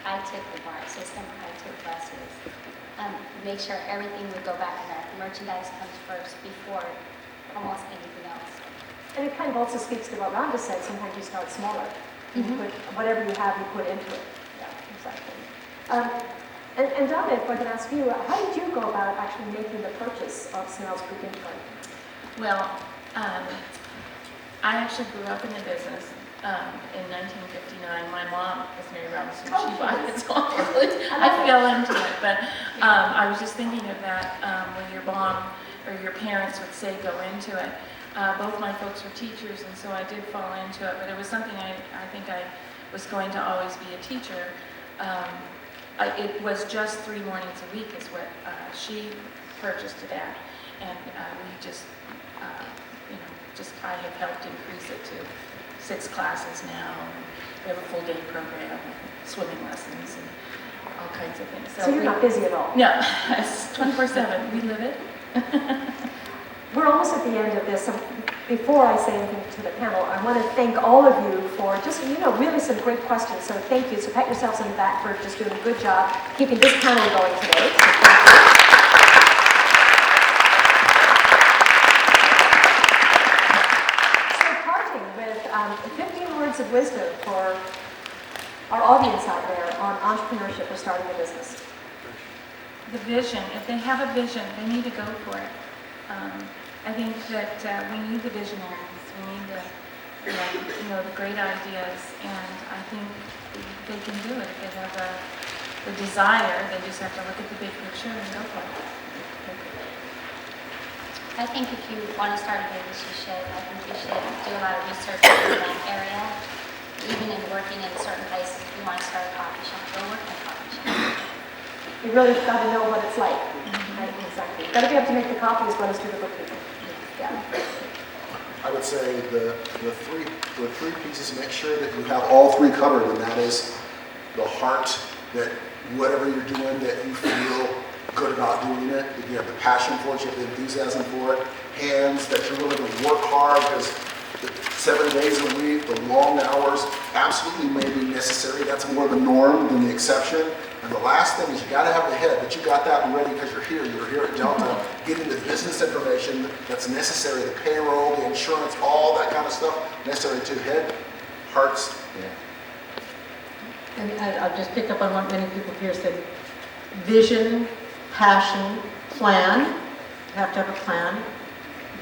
I took the BART system, I took buses. Make sure everything would go back in there. Merchandise comes first before almost anything else. And it kind of also speaks to what Rhonda said, sometimes you start smaller. You put whatever you have, you put into it. Yeah, exactly. And Donna, if I can ask you, how did you go about actually making the purchase of Snell's Creek Infant? Well, I actually grew up in the business in 1959. My mom was Mary Robinson. She bought it, so I fell into it. But I was just thinking of that when your mom or your parents would say go into it. Both my folks were teachers, and so I did fall into it. But it was something I think I was going to always be a teacher. It was just 3 mornings a week is what she purchased it at. And we just, I have helped increase it to 6 classes now. We have a full day program, swimming lessons, and all kinds of things. So you're not busy at all? No, it's 24/7. We live it. we're almost at the end of this. So before I say anything to the panel, I want to thank all of you for just, really some great questions. So thank you. So pat yourselves on the back for just doing a good job keeping this panel going today. So thank you. So parting with 15 words of wisdom for our audience out there on entrepreneurship or starting a business. The vision, if they have a vision, they need to go for it. I think that we need the visionaries, we need the great ideas, and I think they can do it. If they have the desire, they just have to look at the big picture and go for it. I think if you want to start a business, you should. I think you should do a lot of research in that area. Even in working in certain places, if you want to start a coffee shop, go work in a coffee shop. You really got to know what it's like. Right, exactly. Got to be able to make the coffee as well as do the bookkeeping. Yeah. I would say the three pieces, make sure that you have all three covered, and that is the heart, that whatever you're doing, that you feel good about doing it, that you have the passion for it, you have the enthusiasm for it, hands, that you're willing to work hard, because 7 days a week, the long hours, absolutely may be necessary. That's more the norm than the exception. And the last thing is you got to have the head, but you got that ready because you're here at Delta, getting the business information that's necessary, the payroll, the insurance, all that kind of stuff necessary to head, hearts, And I'll just pick up on what many people here said. Vision, passion, plan. You have to have a plan.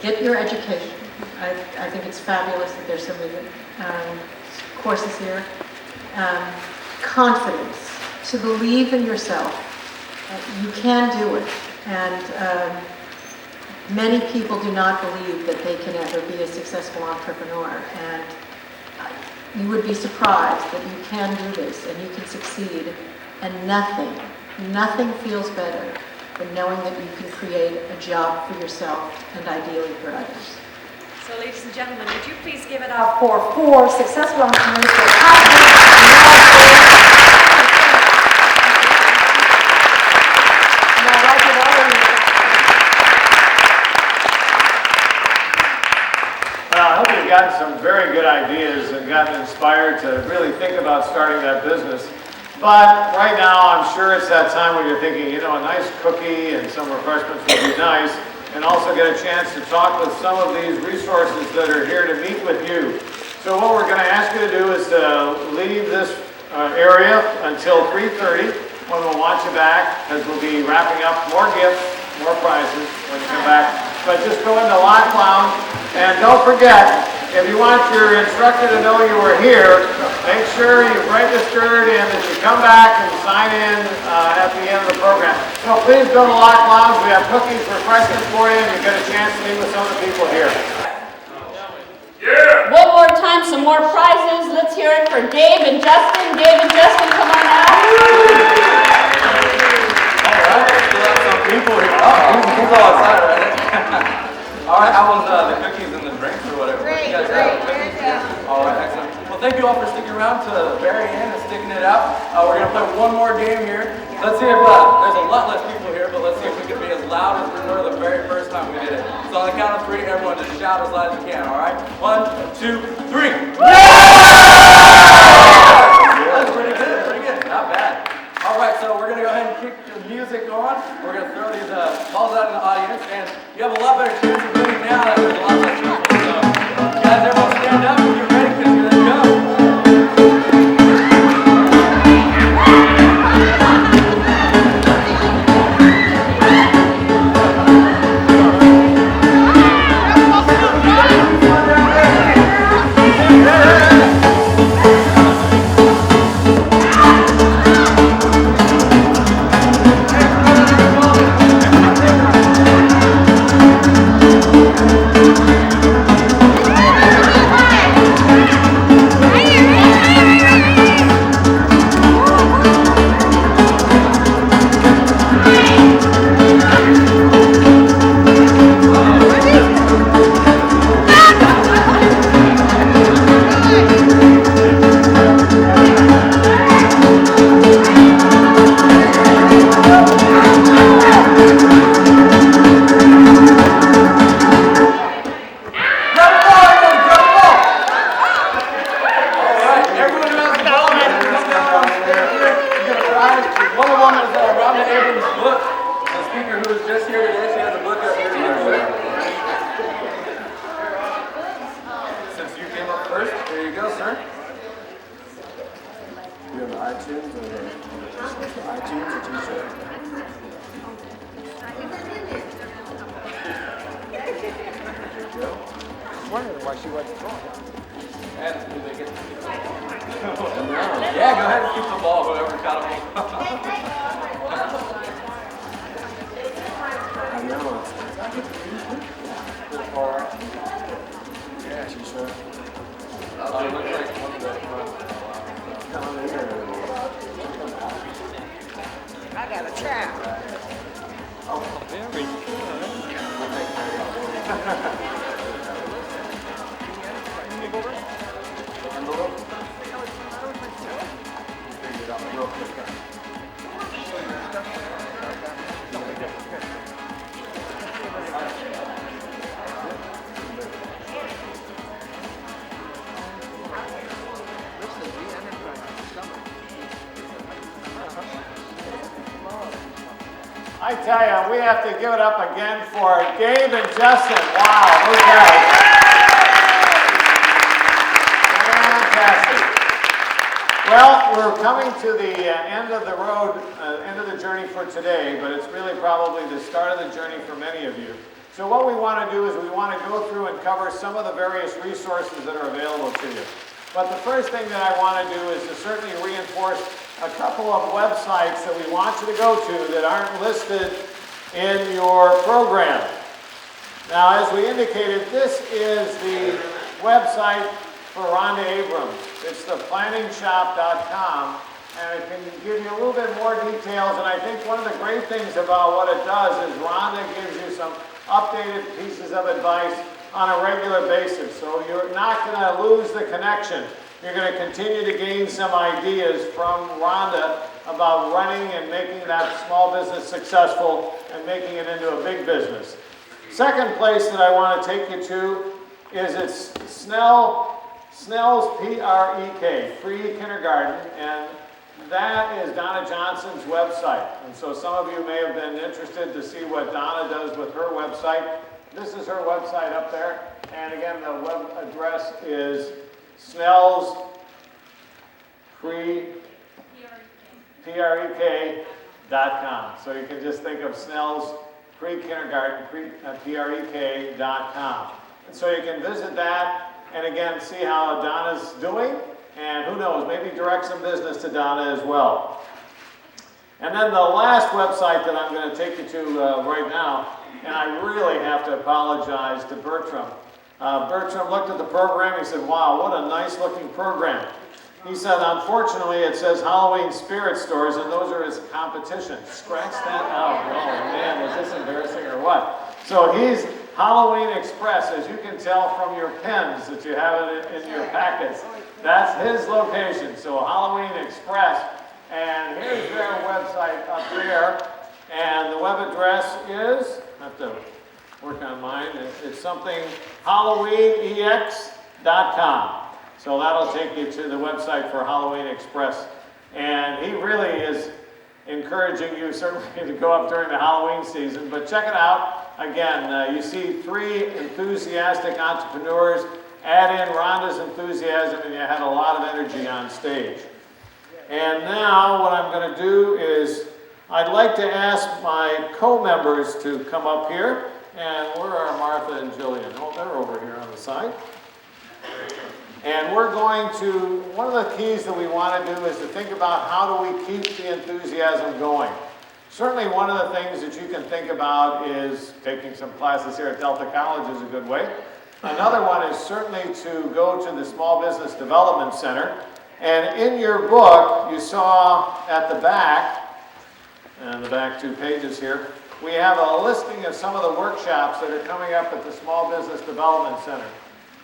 Get your education. I think it's fabulous that there's so many courses here. Confidence, to believe in yourself. You can do it. And many people do not believe that they can ever be a successful entrepreneur. And you would be surprised that you can do this and you can succeed. And nothing feels better than knowing that you can create a job for yourself and ideally for others. So ladies and gentlemen, would you please give it up for 4 successful entrepreneurs who are I hope you've gotten some very good ideas and gotten inspired to really think about starting that business. But right now, I'm sure it's that time when you're thinking, a nice cookie and some refreshments would be nice, and also get a chance to talk with some of these resources that are here to meet with you. So what we're going to ask you to do is to leave this area until 3:30, when we'll want you back, because we'll be wrapping up more gifts, more prizes when you come back. But just go into Lock Lounge, and don't forget, if you want your instructor to know you were here, make sure you've registered and that you come back and sign in at the end of the program. So please go to Lock Lounge. We have cookies, refreshments for you, and you get a chance to meet with some of the people here. Yeah! One more time, some more prizes. Let's hear it for Dave and Justin. Dave and Justin, come on out. All right, still have some people here. Oh, he's all excited, right? All right, how was the cookies and the drinks or whatever? Great, You guys great, have very cookies? good. All right, excellent. Well, thank you all for sticking around to the very end and sticking it out. We're going to play one more game here. Let's see if there's a lot less people here, but let's see if we can be as loud as we were the very first time we did it. So on the count of 3, everyone just shout as loud as you can, all right? 1, 2, 3. That's pretty good, not bad. All right, so we're going to go ahead and kick the music on. We're going to throw these balls out in the audience, and you have a lot better chance of winning now that there's a lot less people. So, guys, everyone stand up and get ready, because here they go. iTunes or iTunes or T-shirt? Wondering why she wasn't talking. And do they get to keep the ball? Yeah, go ahead and keep the ball, whoever got it. I know. Good far. Yeah, T-shirt. It looks like one of the Come here. I got a child. Oh, very Envelope? Figure it out real quick. I tell you, we have to give it up again for Gabe and Justin. Wow, those guys. Fantastic. Well, we're coming to the end of the road, end of the journey for today, but it's really probably the start of the journey for many of you. So what we want to do is we want to go through and cover some of the various resources that are available to you. But the first thing that I want to do is to certainly reinforce a couple of websites that we want you to go to that aren't listed in your program. Now, as we indicated, this is the website for Rhonda Abrams. It's theplanningshop.com, and it can give you a little bit more details, and I think one of the great things about what it does is Rhonda gives you some updated pieces of advice on a regular basis, so you're not going to lose the connection. You're going to continue to gain some ideas from Rhonda about running and making that small business successful and making it into a big business. Second place that I want to take you to is it's Snell's P-R-E-K, Free Kindergarten, and that is Donna Johnson's website. And so some of you may have been interested to see what Donna does with her website. This is her website up there, and again, the web address is Snell's PREK.com. So you can just think of Snell's Pre-Kindergarten, PREK.com. And so you can visit that and again see how Donna's doing, and who knows, maybe direct some business to Donna as well. And then the last website that I'm going to take you to right now, and I really have to apologize to Bertram. Bertram looked at the program, he said, wow, what a nice looking program. He said, unfortunately, it says Halloween spirit stores, and those are his competition. Scratch that out. Oh man, was this embarrassing or what? So he's Halloween Express, as you can tell from your pens that you have in your packets. That's his location, so Halloween Express. And here's their website up there, and the web address is, I have to work on mine, it's something HalloweenEX.com. So that'll take you to the website for Halloween Express. And he really is encouraging you certainly to go up during the Halloween season, but check it out. Again, you see 3 enthusiastic entrepreneurs, add in Rhonda's enthusiasm, and you had a lot of energy on stage. And now what I'm going to do is I'd like to ask my co-members to come up here. And where are Martha and Jillian? Oh, they're over here on the side. And we're going to, one of the keys that we want to do is to think about how do we keep the enthusiasm going. Certainly one of the things that you can think about is taking some classes here at Delta College is a good way. Another one is certainly to go to the Small Business Development Center. And in your book, you saw at the back, and the back 2 pages here, we have a listing of some of the workshops that are coming up at the Small Business Development Center.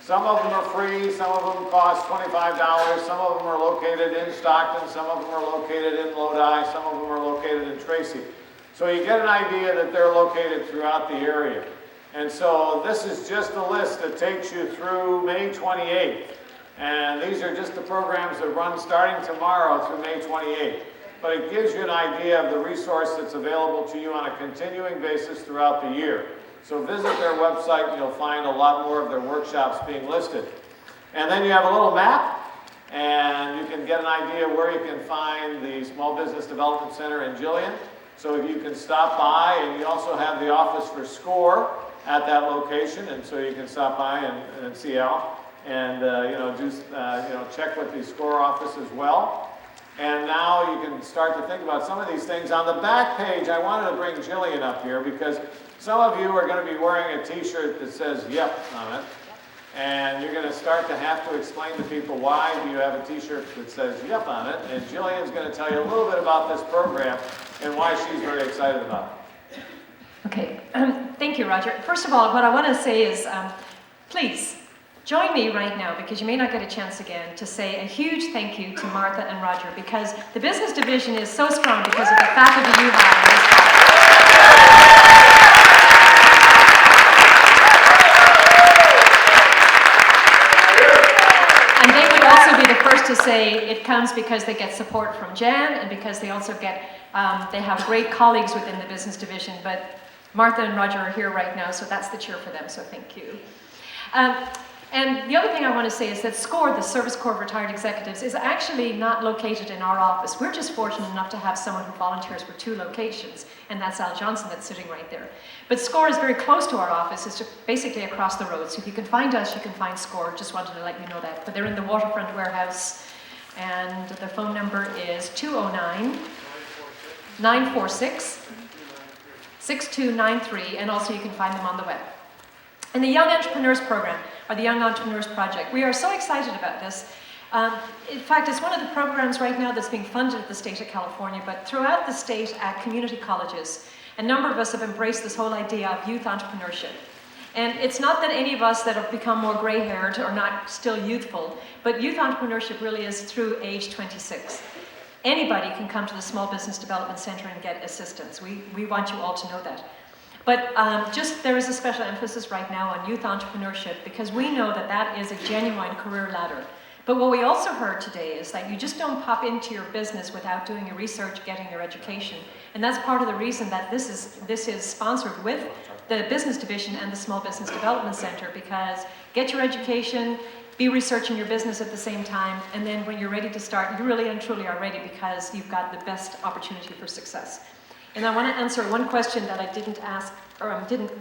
Some of them are free, some of them cost $25, some of them are located in Stockton, some of them are located in Lodi, some of them are located in Tracy. So you get an idea that they're located throughout the area. And so this is just a list that takes you through May 28th. And these are just the programs that run starting tomorrow through May 28th. But it gives you an idea of the resource that's available to you on a continuing basis throughout the year. So visit their website and you'll find a lot more of their workshops being listed. And then you have a little map, and you can get an idea where you can find the Small Business Development Center in Jillian. So if you can stop by, and you also have the office for SCORE at that location, and so you can stop by and see Al, and check with the SCORE office as well. And now you can start to think about some of these things. On the back page, I wanted to bring Jillian up here because some of you are going to be wearing a t-shirt that says "Yep" on it. And you're going to start to have to explain to people why do you have a t-shirt that says "Yep" on it. And Jillian's going to tell you a little bit about this program and why she's very excited about it. Okay, thank you, Roger. First of all, what I want to say is, please, join me right now, because you may not get a chance again, to say a huge thank you to Martha and Roger, because the business division is so strong because of the faculty you have in this college. And they would also be the first to say it comes because they get support from Jan, and because they also get, they have great colleagues within the business division, but Martha and Roger are here right now, so that's the cheer for them, so thank you. And the other thing I want to say is that SCORE, the Service Corps of Retired Executives, is actually not located in our office. We're just fortunate enough to have someone who volunteers for 2 locations, and that's Al Johnson that's sitting right there. But SCORE is very close to our office. It's just basically across the road. So if you can find us, you can find SCORE. Just wanted to let you know that. But they're in the Waterfront Warehouse, and the phone number is 209-946-6293, and also you can find them on the web. And the Young Entrepreneurs Program, or the Young Entrepreneurs Project, we are so excited about this. In fact, it's one of the programs right now that's being funded at the state of California, but throughout the state at community colleges, a number of us have embraced this whole idea of youth entrepreneurship. And it's not that any of us that have become more gray-haired are not still youthful, but youth entrepreneurship really is through age 26. Anybody can come to the Small Business Development Center and get assistance. We want you all to know that. But there is a special emphasis right now on youth entrepreneurship, because we know that that is a genuine career ladder. But what we also heard today is that you just don't pop into your business without doing your research, getting your education. And that's part of the reason that this is sponsored with the Business Division and the Small Business Development Center, because get your education, be researching your business at the same time, and then when you're ready to start, you really and truly are ready, because you've got the best opportunity for success. And I want to answer one question that I didn't ask, or didn't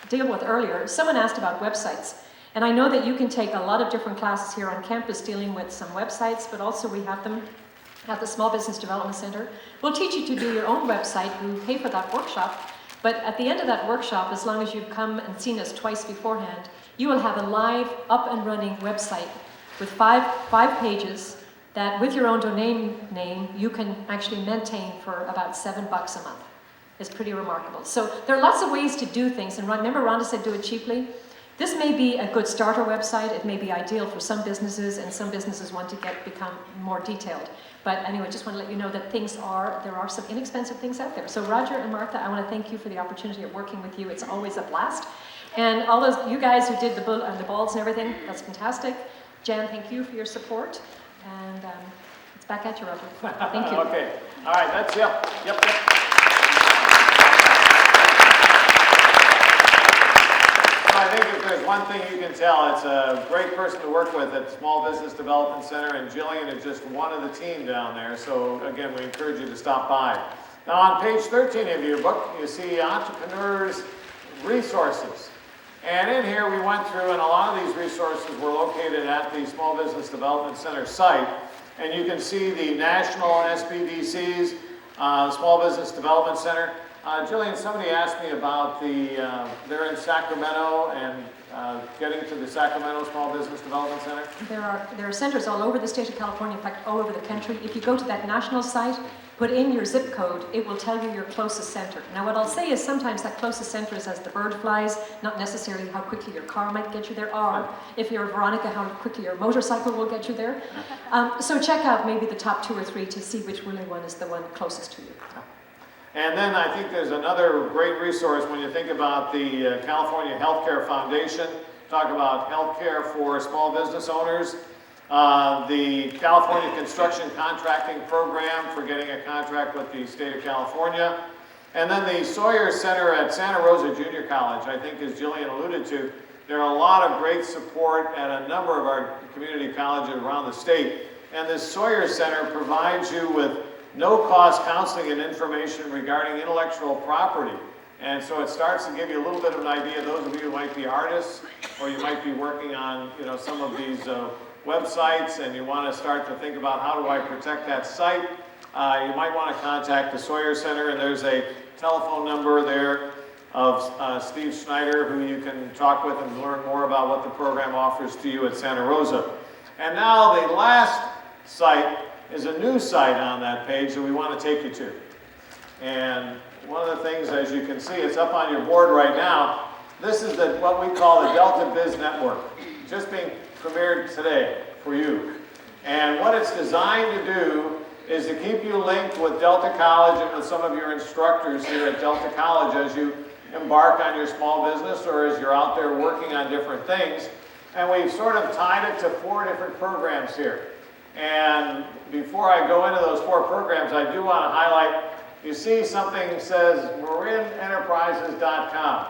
deal with earlier. Someone asked about websites. And I know that you can take a lot of different classes here on campus dealing with some websites, but also we have them at the Small Business Development Center. We'll teach you to do your own website. You pay for that workshop. But at the end of that workshop, as long as you've come and seen us twice beforehand, you will have a live, up and running website with five pages that with your own domain name, you can actually maintain for about $7 a month. It's pretty remarkable. So there are lots of ways to do things. And remember, Rhonda said do it cheaply. This may be a good starter website. It may be ideal for some businesses, and some businesses want to become more detailed. But anyway, just want to let you know that there are some inexpensive things out there. So Roger and Martha, I want to thank you for the opportunity of working with you. It's always a blast. And all those you guys who did the balls and everything, that's fantastic. Jan, thank you for your support. And it's back at you, Roger. Thank you. Okay. All right. That's yep. I think if there's one thing you can tell, it's a great person to work with at the Small Business Development Center, and Jillian is just one of the team down there. So again, we encourage you to stop by. Now on page 13 of your book, you see Entrepreneurs Resources. And in here we went through, and a lot of these resources were located at the Small Business Development Center site. And you can see the national SBDCs, Small Business Development Center. Jillian, somebody asked me about they're in Sacramento and getting to the Sacramento Small Business Development Center. There are centers all over the state of California, in fact, all over the country. If you go to that national site, put in your zip code, it will tell you your closest center. Now what I'll say is sometimes that closest center is as the bird flies, not necessarily how quickly your car might get you there, or if you're Veronica, how quickly your motorcycle will get you there. So check out maybe the top 2 or 3 to see which really one is the one closest to you. And then I think there's another great resource when you think about the California Healthcare Foundation, talk about healthcare for small business owners, the California Construction Contracting Program for getting a contract with the state of California, and then the Sawyer Center at Santa Rosa Junior College, I think as Jillian alluded to, There are a lot of great support at a number of our community colleges around the state. And this Sawyer Center provides you with no-cost counseling and information regarding intellectual property. And so it starts to give you a little bit of an idea. Those of you who might be artists, or you might be working on, some of these websites, and you want to start to think about how do I protect that site, you might want to contact the Sawyer Center, and there's a telephone number there of Steve Schneider, who you can talk with and learn more about what the program offers to you at Santa Rosa. And now the last site is a new site on that page that we want to take you to. And one of the things, as you can see, it's up on your board right now. This is what we call the Delta Biz Network, just being premiered today for you. And what it's designed to do is to keep you linked with Delta College and with some of your instructors here at Delta College as you embark on your small business or as you're out there working on different things. And we've sort of tied it to 4 different programs here. And before I go into those 4 programs, I do want to highlight, you see something that says MarinEnterprises.com.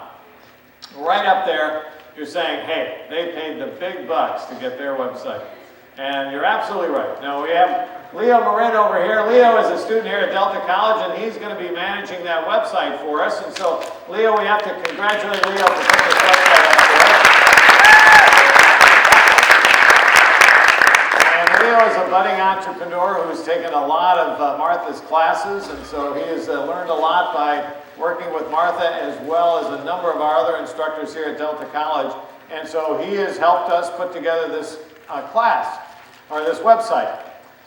Right up there, you're saying, hey, they paid the big bucks to get their website. And you're absolutely right. Now we have Leo Marin over here. Leo is a student here at Delta College, and he's going to be managing that website for us. And so, Leo, we have to congratulate Leo for putting this website up for us. And Leo is a budding entrepreneur who's taken a lot of Martha's classes, and so he has learned a lot by working with Martha as well as a number of our other instructors here at Delta College. And so he has helped us put together this class, or this website.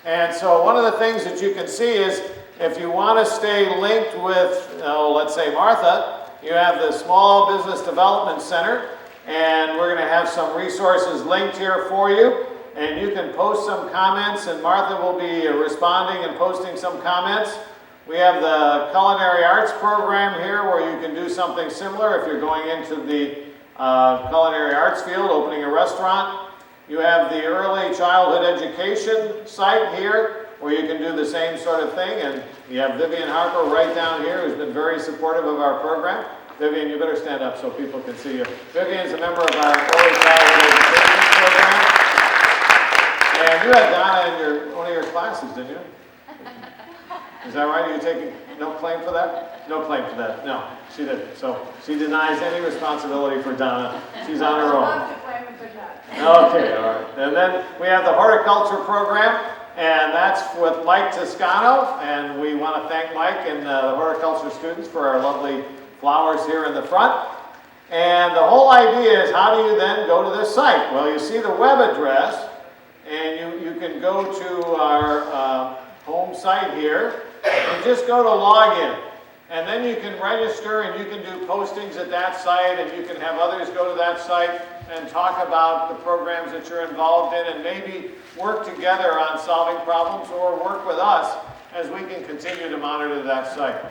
And so one of the things that you can see is if you want to stay linked with, let's say Martha, you have the Small Business Development Center, and we're going to have some resources linked here for you. And you can post some comments, and Martha will be responding and posting some comments. We have the Culinary Arts program here where you can do something similar if you're going into the culinary arts field, opening a restaurant. You have the Early Childhood Education site here where you can do the same sort of thing. And you have Vivian Harper right down here who's been very supportive of our program. Vivian, you better stand up so people can see you. Vivian's a member of our Early Childhood Education program. And you had Donna in one of your classes, didn't you? Is that right? Are you taking no claim for that? No claim for that. No, she didn't. So she denies any responsibility for Donna. She's on her own. Okay, all right. And then we have the horticulture program, and that's with Mike Toscano. And we want to thank Mike and the horticulture students for our lovely flowers here in the front. And the whole idea is, how do you then go to this site? Well, you see the web address, and you can go to our home site here, and just go to login. And then you can register, and you can do postings at that site, and you can have others go to that site and talk about the programs that you're involved in, and maybe work together on solving problems, or work with us as we can continue to monitor that site.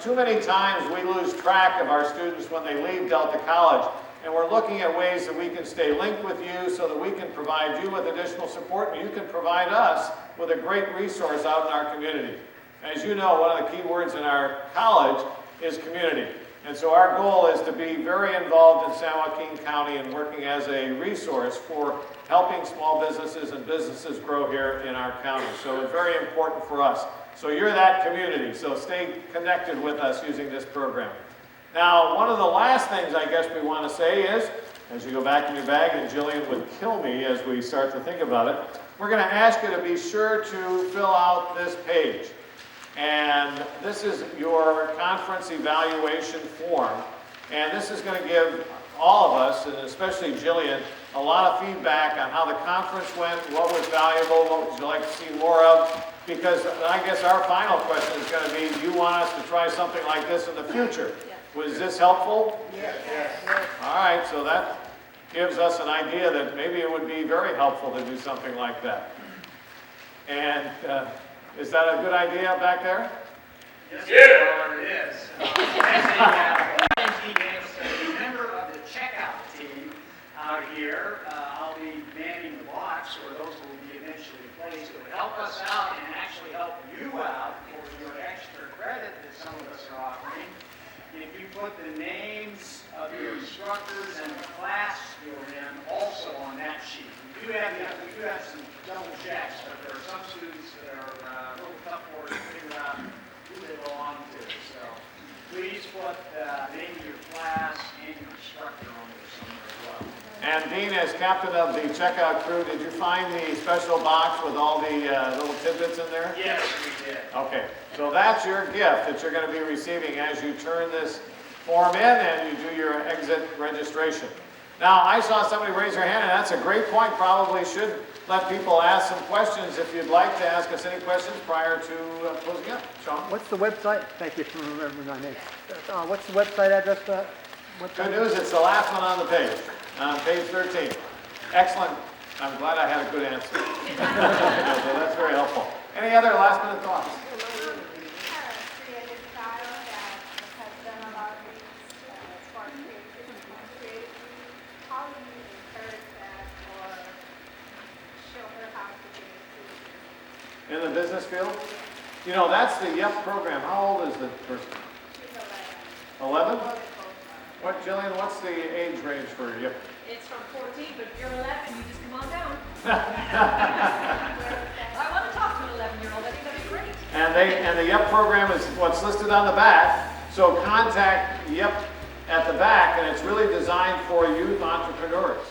Too many times we lose track of our students when they leave Delta College, and we're looking at ways that we can stay linked with you so that we can provide you with additional support, and you can provide us with a great resource out in our community. As you know, one of the key words in our college is community. And so our goal is to be very involved in San Joaquin County and working as a resource for helping small businesses and businesses grow here in our county. So it's very important for us. So you're that community, so stay connected with us using this program. Now, one of the last things I guess we want to say is, as you go back in your bag, and Jillian would kill me as we start to think about it, we're going to ask you to be sure to fill out this page. And this is your conference evaluation form. And this is going to give all of us, and especially Jillian, a lot of feedback on how the conference went, what was valuable, what would you like to see more of. Because I guess our final question is going to be, do you want us to try something like this in the future? Was this helpful? Yes. All right, so that gives us an idea that maybe it would be very helpful to do something like that. And is that a good idea back there? Yes, it is. As a member of the checkout team out here, I'll be manning the box where those will be eventually placed. It would help us out and actually help you out for your extra credit that some of us are offering. If you put the names of your instructors and the class do have some double checks, but there are some students that are a little tough for us to figure out who they belong to. So please put the name of your class and your instructor on there somewhere as well. And Dean, as captain of the checkout crew, did you find the special box with all the little tidbits in there? Yes, we did. Okay, so that's your gift that you're going to be receiving as you turn this form in and you do your exit registration. Now, I saw somebody raise their hand, and that's a great point. Probably should let people ask some questions if you'd like to ask us any questions prior to closing up. Sean? What's the website? Thank you for remembering my name. What's the website address for that? Good news, it's the last one on the page, on page 13. Excellent. I'm glad I had a good answer. So that's very helpful. Any other last minute thoughts? In the business field? You know, that's the YEP program. How old is the person? 11? What, Jillian, what's the age range for YEP? It's from 14, but if you're 11, you just come on down. I want to talk to an 11-year-old. I think that'd be great. And the YEP program is what's listed on the back. So contact YEP at the back, and it's really designed for youth entrepreneurs.